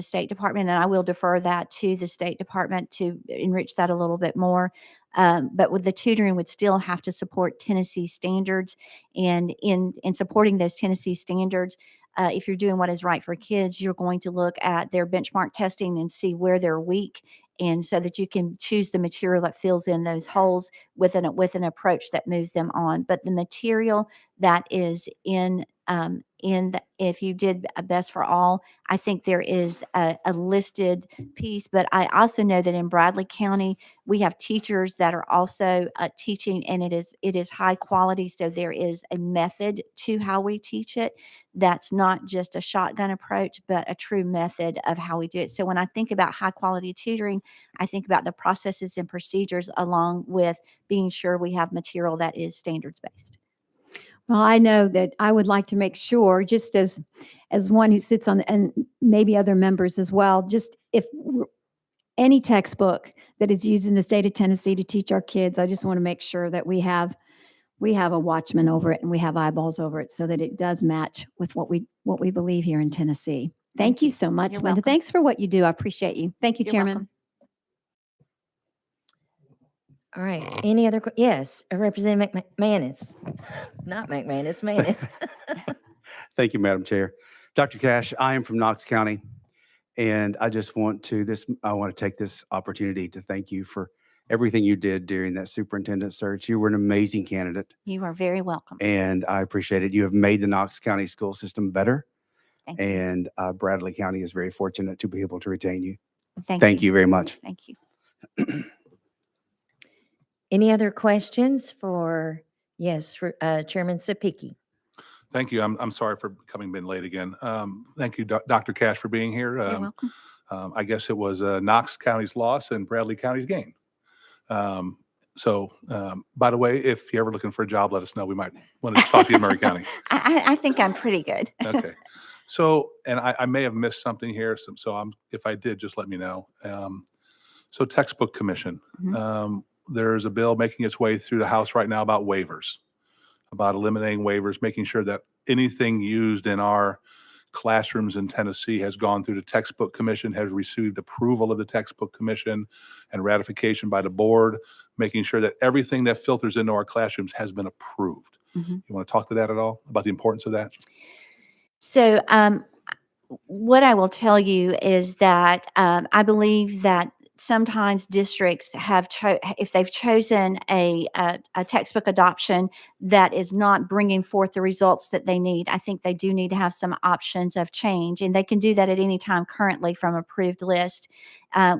State Department, and I will defer that to the State Department to enrich that a little bit more. But with the tutoring would still have to support Tennessee standards, and in supporting those Tennessee standards, if you're doing what is right for kids, you're going to look at their benchmark testing and see where they're weak, and so that you can choose the material that fills in those holes with an approach that moves them on. But the material that is if you did a Best for All, I think there is a listed piece. But I also know that in Bradley County, we have teachers that are also teaching, and it is high quality. So there is a method to how we teach it. That's not just a shotgun approach, but a true method of how we do it. So when I think about high quality tutoring, I think about the processes and procedures along with being sure we have material that is standards based. Well, I know that I would like to make sure, just as one who sits on, and maybe other members as well, just if any textbook that is used in the state of Tennessee to teach our kids, I just want to make sure that we have a watchman over it and we have eyeballs over it so that it does match with what we believe here in Tennessee. Thank you so much, You're Linda. welcome. Thanks for what you do. I appreciate you. Thank you, You're Chairman. welcome. All right. Any other? Yes, Representative McManus. Not McManus, Manis. Thank you, Madam Chair. Dr. Cash, I am from Knox County, and I just want to take this opportunity to thank you for everything you did during that superintendent search. You were an amazing candidate, You are very welcome. and I appreciate it. You have made the Knox County school system better, Thank you. and Bradley County is very fortunate to be able to retain you. Thank Thank you very much. Thank you. Any other questions for, yes, for Chairman Sapiki? Thank you. I'm sorry for coming in late again. Thank you, Dr. Cash, for being here. You're welcome. I guess it was Knox County's loss and Bradley County's gain. By the way, if you're ever looking for a job, let us know. We might want to talk to you in Murray County. I think I'm pretty good. Okay. So, and I may have missed something here. If I did, just let me know. Textbook Commission. There's a bill making its way through the House right now about waivers, about eliminating waivers, making sure that anything used in our classrooms in Tennessee has gone through the Textbook Commission, has received approval of the Textbook Commission and ratification by the board, making sure that everything that filters into our classrooms has been approved. You want to talk to that at all, about the importance of that? So, what I will tell you is that I believe that sometimes districts have, if they've chosen a textbook adoption that is not bringing forth the results that they need, I think they do need to have some options of change, and they can do that at any time currently from approved list.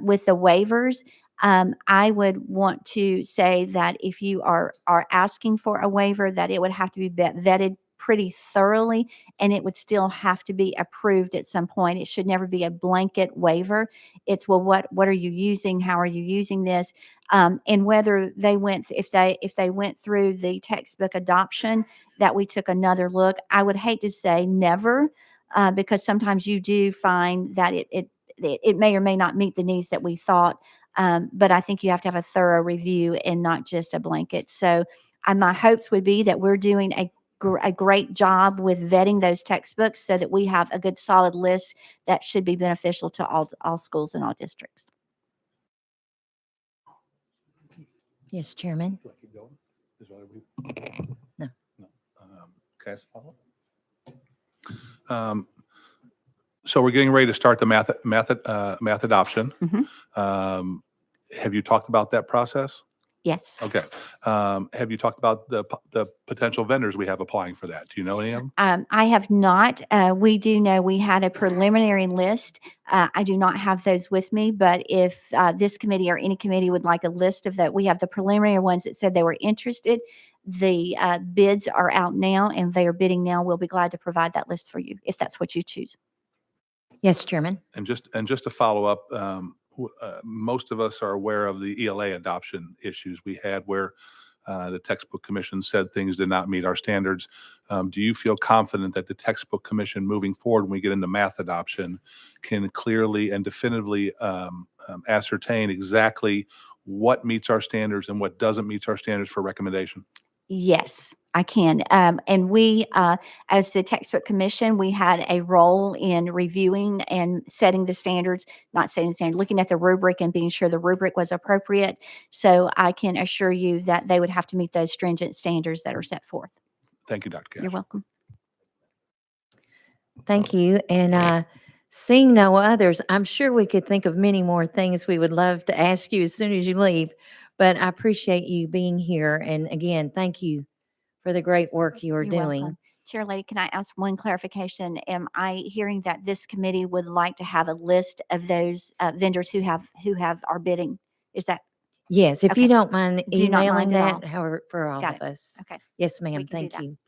With the waivers, I would want to say that if you are asking for a waiver, that it would have to be vetted pretty thoroughly, and it would still have to be approved at some point. It should never be a blanket waiver. It's, well, what are you using? How are you using this? And whether they if they went through the textbook adoption, that we took another look. I would hate to say never, because sometimes you do find that it may or may not meet the needs that we thought. But I think you have to have a thorough review and not just a blanket. So my hopes would be that we're doing a great job with vetting those textbooks so that we have a good solid list that should be beneficial to all schools and all districts. Yes, Chairman. Do I keep going? No. Can I ask a follow-up? So we're getting ready to start the math adoption. Have you talked about that process? Yes. Okay. Have you talked about the potential vendors we have applying for that? Do you know any of them? I have not. We do know we had a preliminary list. I do not have those with me, but if this committee or any committee would like a list of that, we have the preliminary ones that said they were interested. The bids are out now and they are bidding now. We'll be glad to provide that list for you if that's what you choose. Yes, Chairman. And just to follow up, most of us are aware of the ELA adoption issues we had where the textbook commission said things did not meet our standards. Do you feel confident that the textbook commission moving forward, when we get into math adoption, can clearly and definitively ascertain exactly what meets our standards and what doesn't meet our standards for recommendation? Yes, I can. And we, as the textbook commission, we had a role in reviewing and setting the standards, not setting the standard, looking at the rubric and being sure the rubric was appropriate. So I can assure you that they would have to meet those stringent standards that are set forth. Thank you, Dr. Cash. You're welcome. Thank you. And seeing no others, I'm sure we could think of many more things we would love to ask you as soon as you leave. But I appreciate you being here. And again, thank you for the great work you are You're doing. welcome. Chair Lady, can I ask one clarification? Am I hearing that this committee would like to have a list of those vendors who are bidding? Is that? Yes, if you Okay. don't mind Do not emailing mind at all. that, however, for all Got of it. us. Okay. Yes, We ma'am. can do Thank that. you.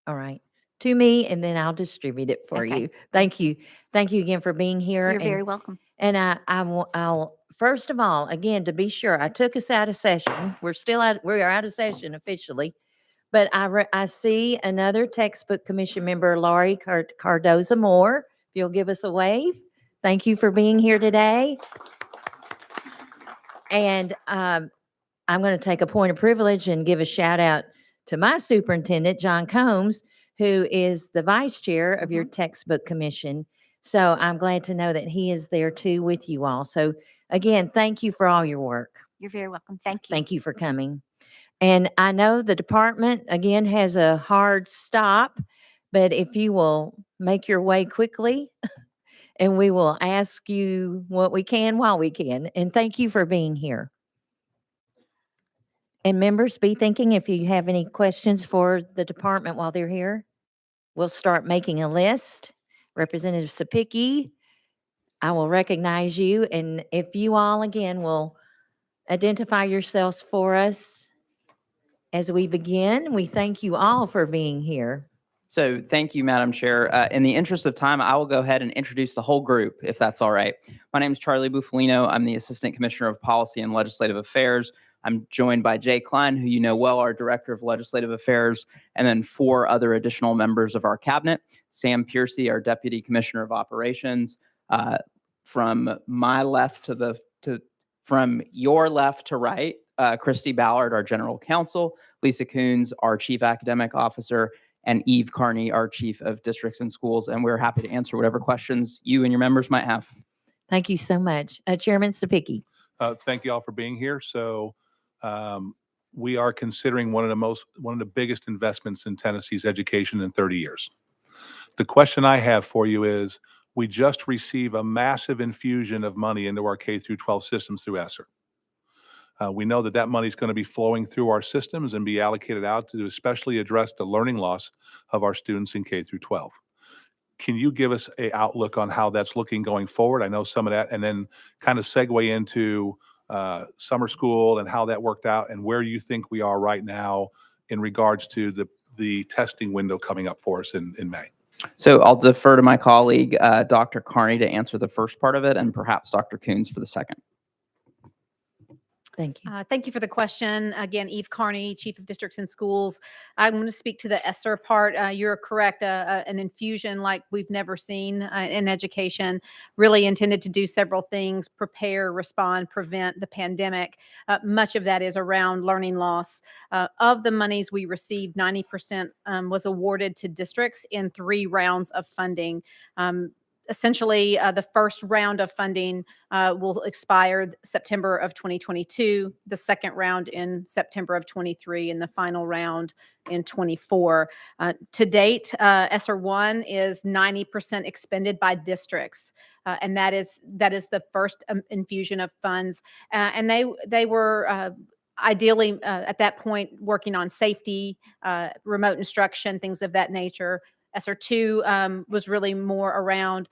All right. To me, and then I'll distribute it for Okay. you. Thank you. Thank you again for being here. You're very welcome. And I'll first of all, again, to be sure, I took us out of session. We are out of session officially. But I see another textbook commission member, Laurie Cardoza Moore. If you'll give us a wave. Thank you for being here today. And I'm going to take a point of privilege and give a shout out to my superintendent, John Combs, who is the vice chair of your textbook commission. So I'm glad to know that he is there too with you all. So again, thank you for all your work. You're very welcome. Thank you. Thank you for coming. And I know the department, again, has a hard stop, but if you will make your way quickly, and we will ask you what we can while we can. And thank you for being here. And members, be thinking if you have any questions for the department while they're here. We'll start making a list. Representative Sapicki, I will recognize you. And if you all, again, will identify yourselves for us as we begin, we thank you all for being here. So thank you, Madam Chair. In the interest of time, I will go ahead and introduce the whole group, if that's all right. My name is Charlie Bufalino. I'm the Assistant Commissioner of Policy and Legislative Affairs. I'm joined by Jay Klein, who you know well, our Director of Legislative Affairs, and then 4 other additional members of our cabinet. Sam Piercy, our Deputy Commissioner of Operations. From my left from your left to right, Christy Ballard, our General Counsel, Lisa Coons, our Chief Academic Officer, and Eve Carney, our Chief of Districts and Schools. And we're happy to answer whatever questions you and your members might have. Thank you so much. Chairman Sapicki. Thank you all for being here. So we are considering one of the biggest investments in Tennessee's education in 30 years. The question I have for you is, we just received a massive infusion of money into our K through 12 systems through ESSER. We know that money is going to be flowing through our systems and be allocated out to especially address the learning loss of our students in K through 12. Can you give us an outlook on how that's looking going forward? I know some of that, and then kind of segue into summer school and how that worked out and where you think we are right now in regards to the testing window coming up for us in May. So I'll defer to my colleague, Dr. Carney, to answer the first part of it, and perhaps Dr. Coons for the second. Thank you. Thank you for the question. Again, Eve Carney, Chief of Districts and Schools. I'm going to speak to the ESSER part. You're correct. An infusion like we've never seen in education, really intended to do several things: prepare, respond, prevent the pandemic. Much of that is around learning loss. Of the monies we received, 90% was awarded to districts in 3 rounds of funding. essentially, the first round of funding will expire September of 2022, the second round in September of 23, and the final round in 24. To date, ESSER 1 is 90% expended by districts, and that is the first infusion of funds. And they were ideally at that point working on safety, remote instruction, things of that nature. ESSER 2 was really more around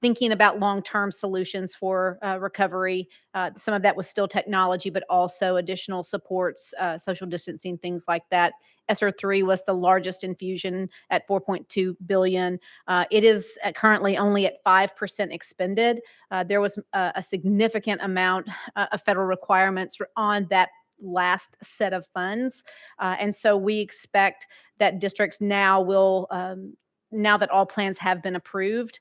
thinking about long-term solutions for recovery. Some of that was still technology, but also additional supports, social distancing, things like that. ESSER 3 was the largest infusion at $4.2 billion. It is currently only at 5% expended. There was a significant amount of federal requirements on that last set of funds. And so we expect that districts now will, now that all plans have been approved,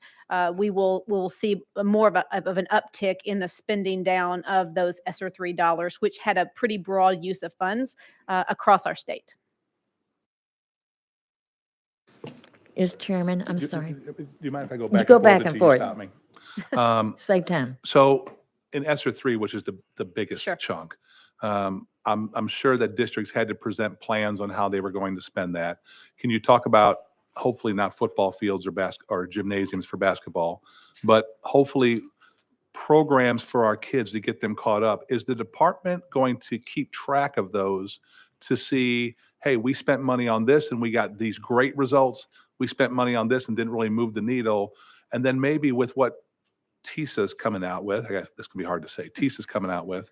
we will see more of an uptick in the spending down of those ESSER 3 dollars, which had a pretty broad use of funds across our state. Is Chairman, I'm Do sorry. you mind if I go back? Go and forth back and until you forth. stop me? Save time. So in ESSER 3, which is the biggest chunk, I'm sure that districts had to present plans on how they were going to spend that. Can you talk about, hopefully not football fields or gymnasiums for basketball, but hopefully programs for our kids to get them caught up? Is the department going to keep track of those to see, hey, we spent money on this and we got these great results. We spent money on this and didn't really move the needle. And then maybe with what TISA's coming out with, I guess this can be hard to say, TISA's coming out with,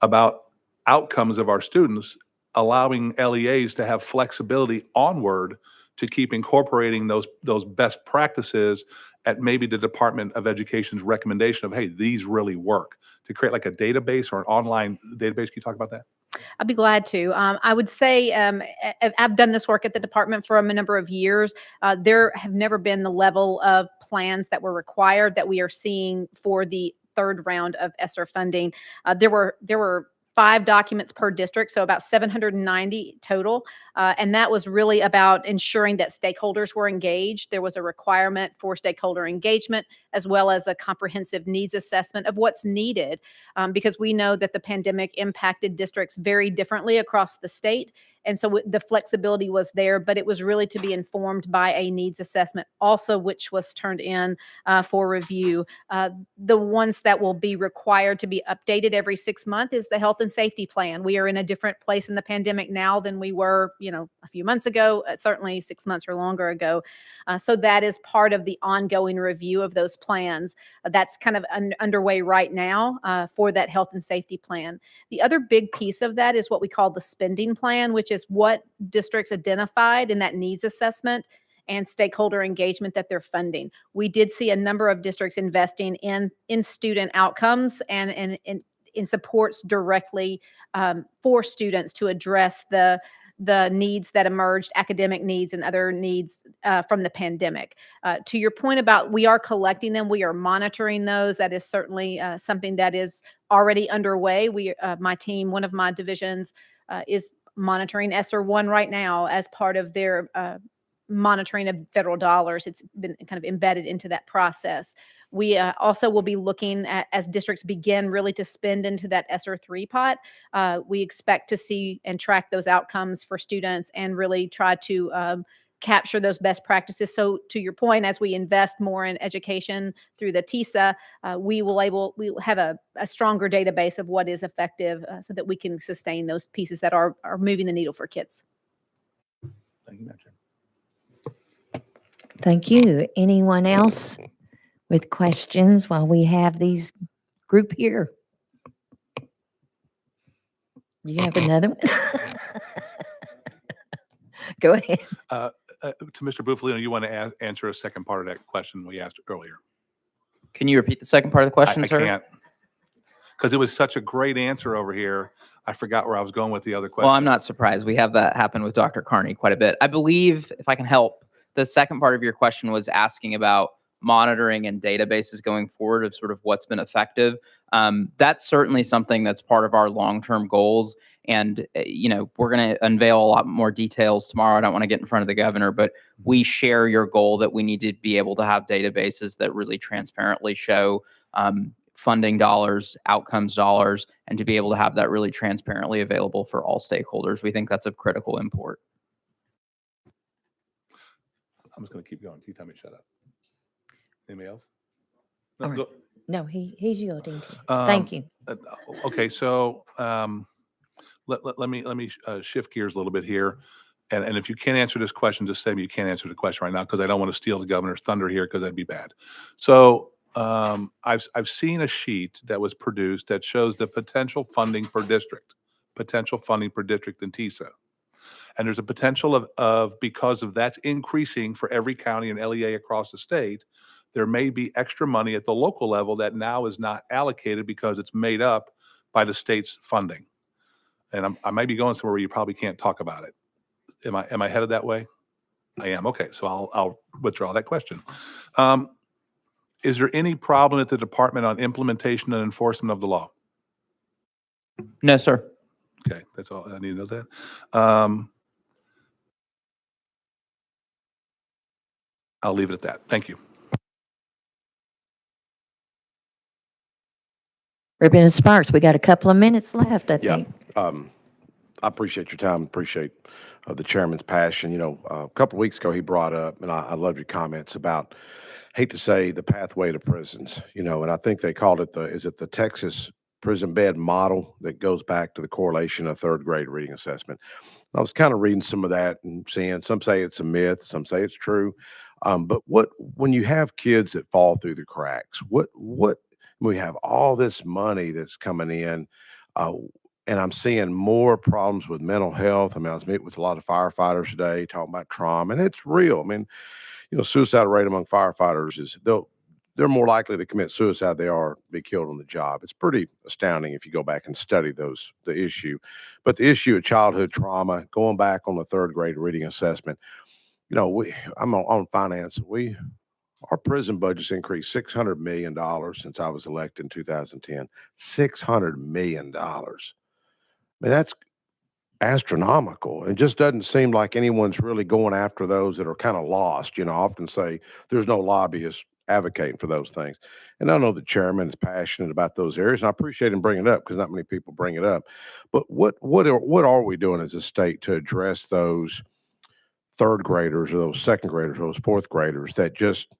about outcomes of our students, allowing LEAs to have flexibility onward to keep incorporating those best practices at maybe the Department of Education's recommendation of, hey, these really work, to create like a database or an online database. Can you talk about that? I'd be glad to. I would say I've done this work at the department for a number of years. There have never been the level of plans that were required that we are seeing for the third round of ESSER funding. There were 5 documents per district, so about 790 total. And that was really about ensuring that stakeholders were engaged. There was a requirement for stakeholder engagement, as well as a comprehensive needs assessment of what's needed, because we know that the pandemic impacted districts very differently across the state. And so the flexibility was there, but it was really to be informed by a needs assessment also, which was turned in for review. The ones that will be required to be updated every 6 months is the health and safety plan. We are in a different place in the pandemic now than we were, a few months ago, certainly 6 months or longer ago. So that is part of the ongoing review of those plans. That's kind of underway right now for that health and safety plan. The other big piece of that is what we call the spending plan, which is what districts identified in that needs assessment and stakeholder engagement that they're funding. We did see a number of districts investing in student outcomes and in supports directly for students to address the needs that emerged, academic needs and other needs from the pandemic. To your point about we are collecting them, we are monitoring those. That is certainly something that is already underway. My team, one of my divisions, is monitoring ESSER 1 right now as part of their monitoring of federal dollars. It's been kind of embedded into that process. We also will be looking at, as districts begin really to spend into that ESSER 3 pot, we expect to see and track those outcomes for students and really try to capture those best practices. So to your point, as we invest more in education through the TISA, we will have a stronger database of what is effective so that we can sustain those pieces that are moving the needle for kids. Thank you, Madam Chair. Thank you. Anyone else with questions while we have these group here? You have another one? Go ahead. To Mr. Bufalino, you want to answer a second part of that question we asked earlier? Can you repeat the second part of the question, I sir? can't, because it was such a great answer over here. I forgot where I was going with the other question. Well, I'm not surprised. We have that happen with Dr. Carney quite a bit. I believe, if I can help, the second part of your question was asking about monitoring and databases going forward of sort of what's been effective. That's certainly something that's part of our long-term goals. And, we're going to unveil a lot more details tomorrow. I don't want to get in front of the governor, but we share your goal that we need to be able to have databases that really transparently show funding dollars, outcomes dollars, and to be able to have that really transparently available for all stakeholders. We think that's of critical import. I'm just going to keep going. You tell me to shut up. Anybody else? All right. go- No, he's yielding to you. Um, Thank you. Okay, so let me shift gears a little bit here. And if you can't answer this question, just say you can't answer the question right now, because I don't want to steal the governor's thunder here, because that'd be bad. So I've seen a sheet that was produced that shows the potential funding per district in TISA. And there's a potential of because of that's increasing for every county and LEA across the state, there may be extra money at the local level that now is not allocated because it's made up by the state's funding. And I might be going somewhere where you probably can't talk about it. Am I headed that way? I am. Okay, so I'll withdraw that question. Is there any problem at the department on implementation and enforcement of the law? No, sir. Okay, that's all I need to know that. I'll leave it at that. Thank you. Ribbon and Sparks, we got a couple of minutes left, I Yeah. think. I appreciate your time, appreciate the chairman's passion. A couple of weeks ago, he brought up, and I loved your comments about, hate to say, the pathway to prisons, and I think they called it is it the Texas prison bed model that goes back to the correlation of third grade reading assessment. I was kind of reading some of that and seeing some say it's a myth, some say it's true. But when you have kids that fall through the cracks, what we have all this money that's coming in, and I'm seeing more problems with mental health. I mean, I was meeting with a lot of firefighters today talking about trauma, and it's real. I mean, suicide rate among firefighters is they're more likely to commit suicide than they are to be killed on the job. It's pretty astounding if you go back and study the issue. But the issue of childhood trauma, going back on the third grade reading assessment, I'm on finance. Our prison budget's increased $600 million since I was elected in 2010. $600 million. I mean, that's astronomical. It just doesn't seem like anyone's really going after those that are kind of lost. I often say there's no lobbyists advocating for those things. And I know the chairman is passionate about those areas, and I appreciate him bringing it up because not many people bring it up. But what are we doing as a state to address those third graders or those second graders or those fourth graders that just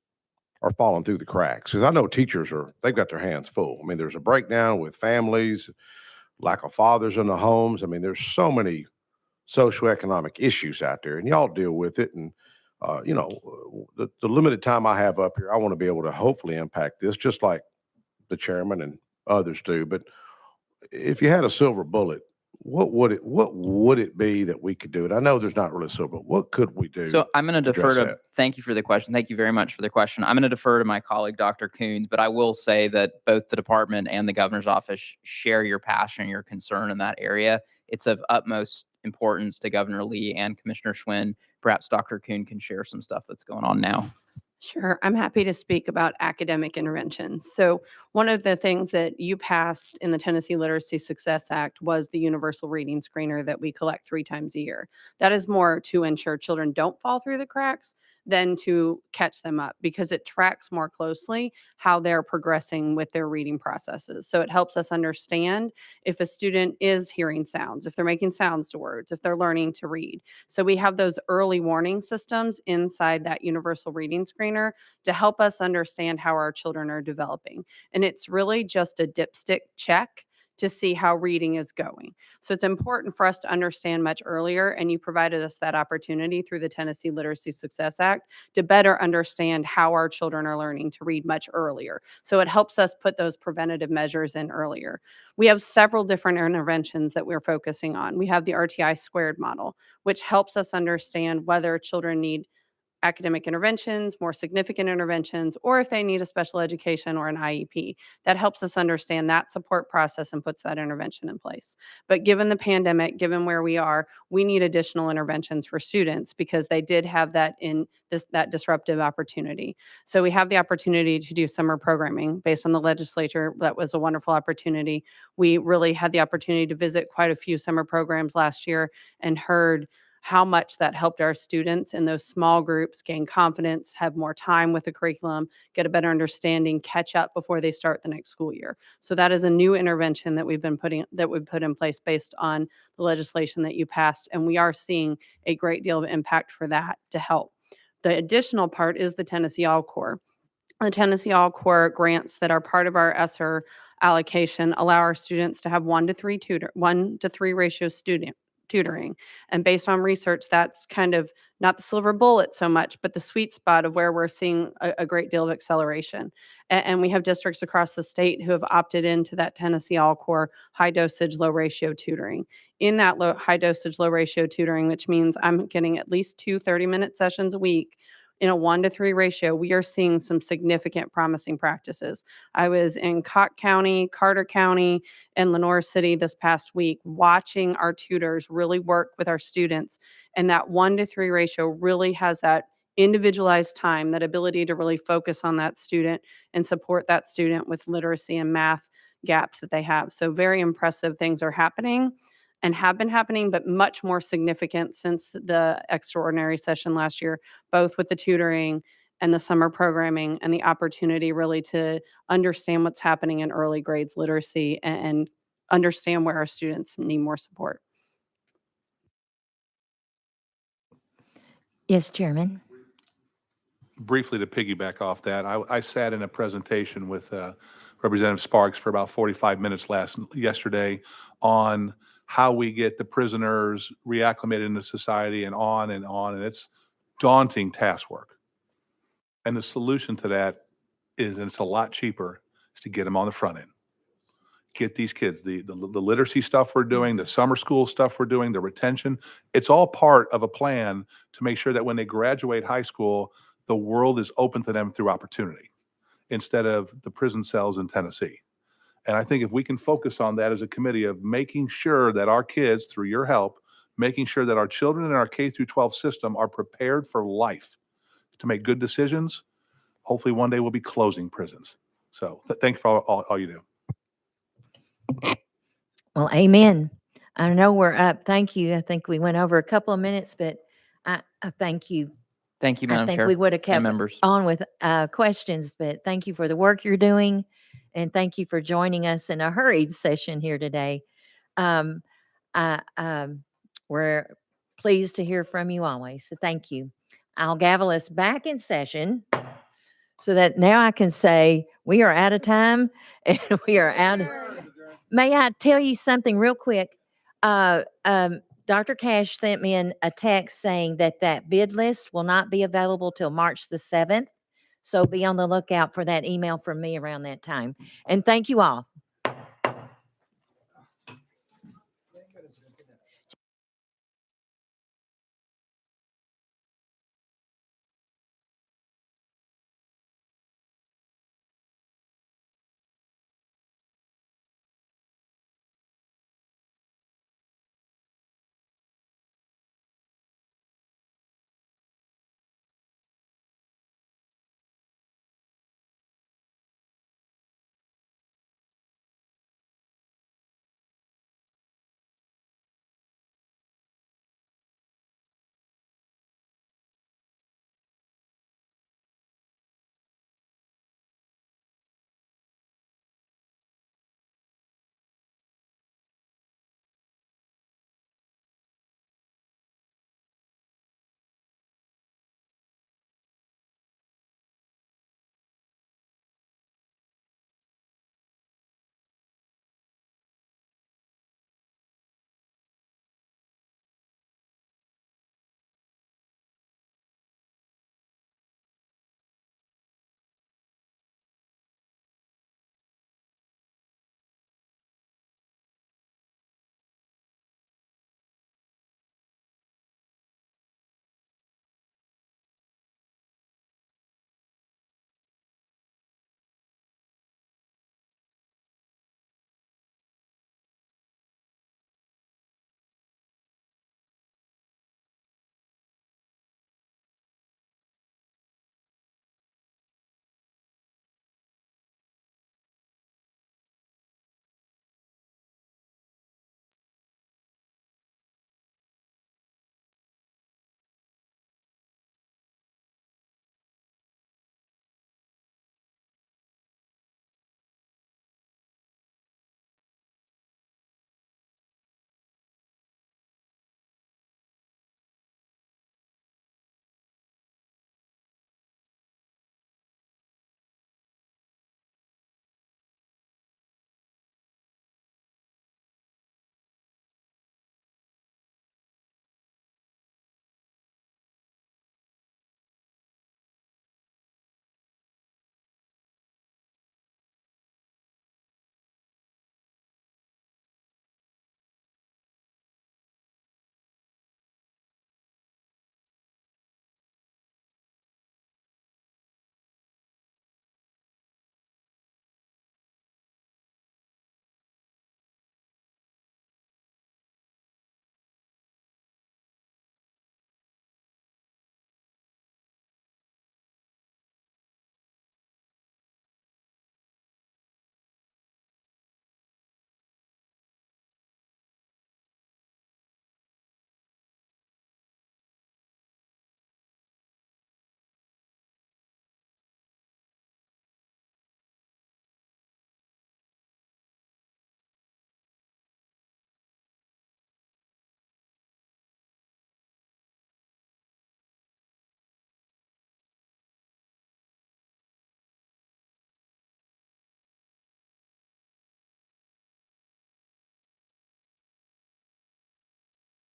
are falling through the cracks? Because I know teachers they've got their hands full. I mean, there's a breakdown with families, lack of fathers in the homes. I mean, there's so many socioeconomic issues out there, and y'all deal with it. And the limited time I have up here, I want to be able to hopefully impact this, just like the chairman and others do. But if you had a silver bullet, what would it be that we could do? And I know there's not really a silver, but what could we do? So I'm going to defer address to, that? thank you for the question. Thank you very much for the question. I'm going to defer to my colleague, Dr. Coons, but I will say that both the department and the governor's office share your passion, your concern in that area. It's of utmost importance to Governor Lee and Commissioner Schwinn. Perhaps Dr. Coon can share some stuff that's going on now. Sure. I'm happy to speak about academic interventions. So one of the things that you passed in the Tennessee Literacy Success Act was the universal reading screener that we collect 3 times a year. That is more to ensure children don't fall through the cracks than to catch them up, because it tracks more closely how they're progressing with their reading processes. So it helps us understand if a student is hearing sounds, if they're making sounds to words, if they're learning to read. So we have those early warning systems inside that universal reading screener to help us understand how our children are developing. And it's really just a dipstick check to see how reading is going. So it's important for us to understand much earlier, and you provided us that opportunity through the Tennessee Literacy Success Act to better understand how our children are learning to read much earlier. So it helps us put those preventative measures in earlier. We have several different interventions that we're focusing on. We have the RTI squared model, which helps us understand whether children need academic interventions, more significant interventions, or if they need a special education or an IEP. That helps us understand that support process and puts that intervention in place. But given the pandemic, given where we are, we need additional interventions for students because they did have that that disruptive opportunity. So we have the opportunity to do summer programming based on the legislature. That was a wonderful opportunity. We really had the opportunity to visit quite a few summer programs last year and heard how much that helped our students in those small groups gain confidence, have more time with the curriculum, get a better understanding, catch up before they start the next school year. So that is a new intervention that we've put in place based on the legislation that you passed, and we are seeing a great deal of impact for that to help. The additional part is the Tennessee All-Core. The Tennessee All-Core grants that are part of our ESSER allocation allow our students to have 1-to-3 ratio student tutoring. And based on research, that's kind of not the silver bullet so much, but the sweet spot of where we're seeing a great deal of acceleration. And we have districts across the state who have opted into that Tennessee All-Core high dosage, low ratio tutoring. In that high dosage, low ratio tutoring, which means I'm getting at least 2 30-minute sessions a week, in a 1-to-3 ratio, we are seeing some significant promising practices. I was in Cocke County, Carter County, and Lenoir City this past week, watching our tutors really work with our students. And that 1-to-3 ratio really has that individualized time, that ability to really focus on that student and support that student with literacy and math gaps that they have. So very impressive things are happening and have been happening, but much more significant since the extraordinary session last year, both with the tutoring and the summer programming and the opportunity really to understand what's happening in early grades literacy and understand where our students need more support. Yes, Chairman. Briefly to piggyback off that, I sat in a presentation with Representative Sparks for about 45 minutes yesterday on how we get the prisoners reacclimated into society and on and on. And it's daunting task work. And the solution to that is, and it's a lot cheaper, is to get them on the front end. Get these kids, the literacy stuff we're doing, the summer school stuff we're doing, the retention, it's all part of a plan to make sure that when they graduate high school, the world is open to them through opportunity instead of the prison cells in Tennessee. And I think if we can focus on that as a committee of making sure that our kids, through your help, making sure that our children in our K through 12 system are prepared for life to make good decisions, hopefully one day we'll be closing prisons. So thanks for all you do. Well, amen. I know we're up. Thank you. I think we went over a couple of minutes, but I thank you. Thank you, I Madam think Chair. we would have and kept members. on with questions, but thank you for the work you're doing. And thank you for joining us in a hurried session here today. Um, we're pleased to hear from you always. So thank you. I'll gavel us back in session so that now I can say we are out of time and we are out. May I tell you something real quick? Dr. Cash sent me a text saying that bid list will not be available till March the 7th. So be on the lookout for that email from me around that time. And thank you all.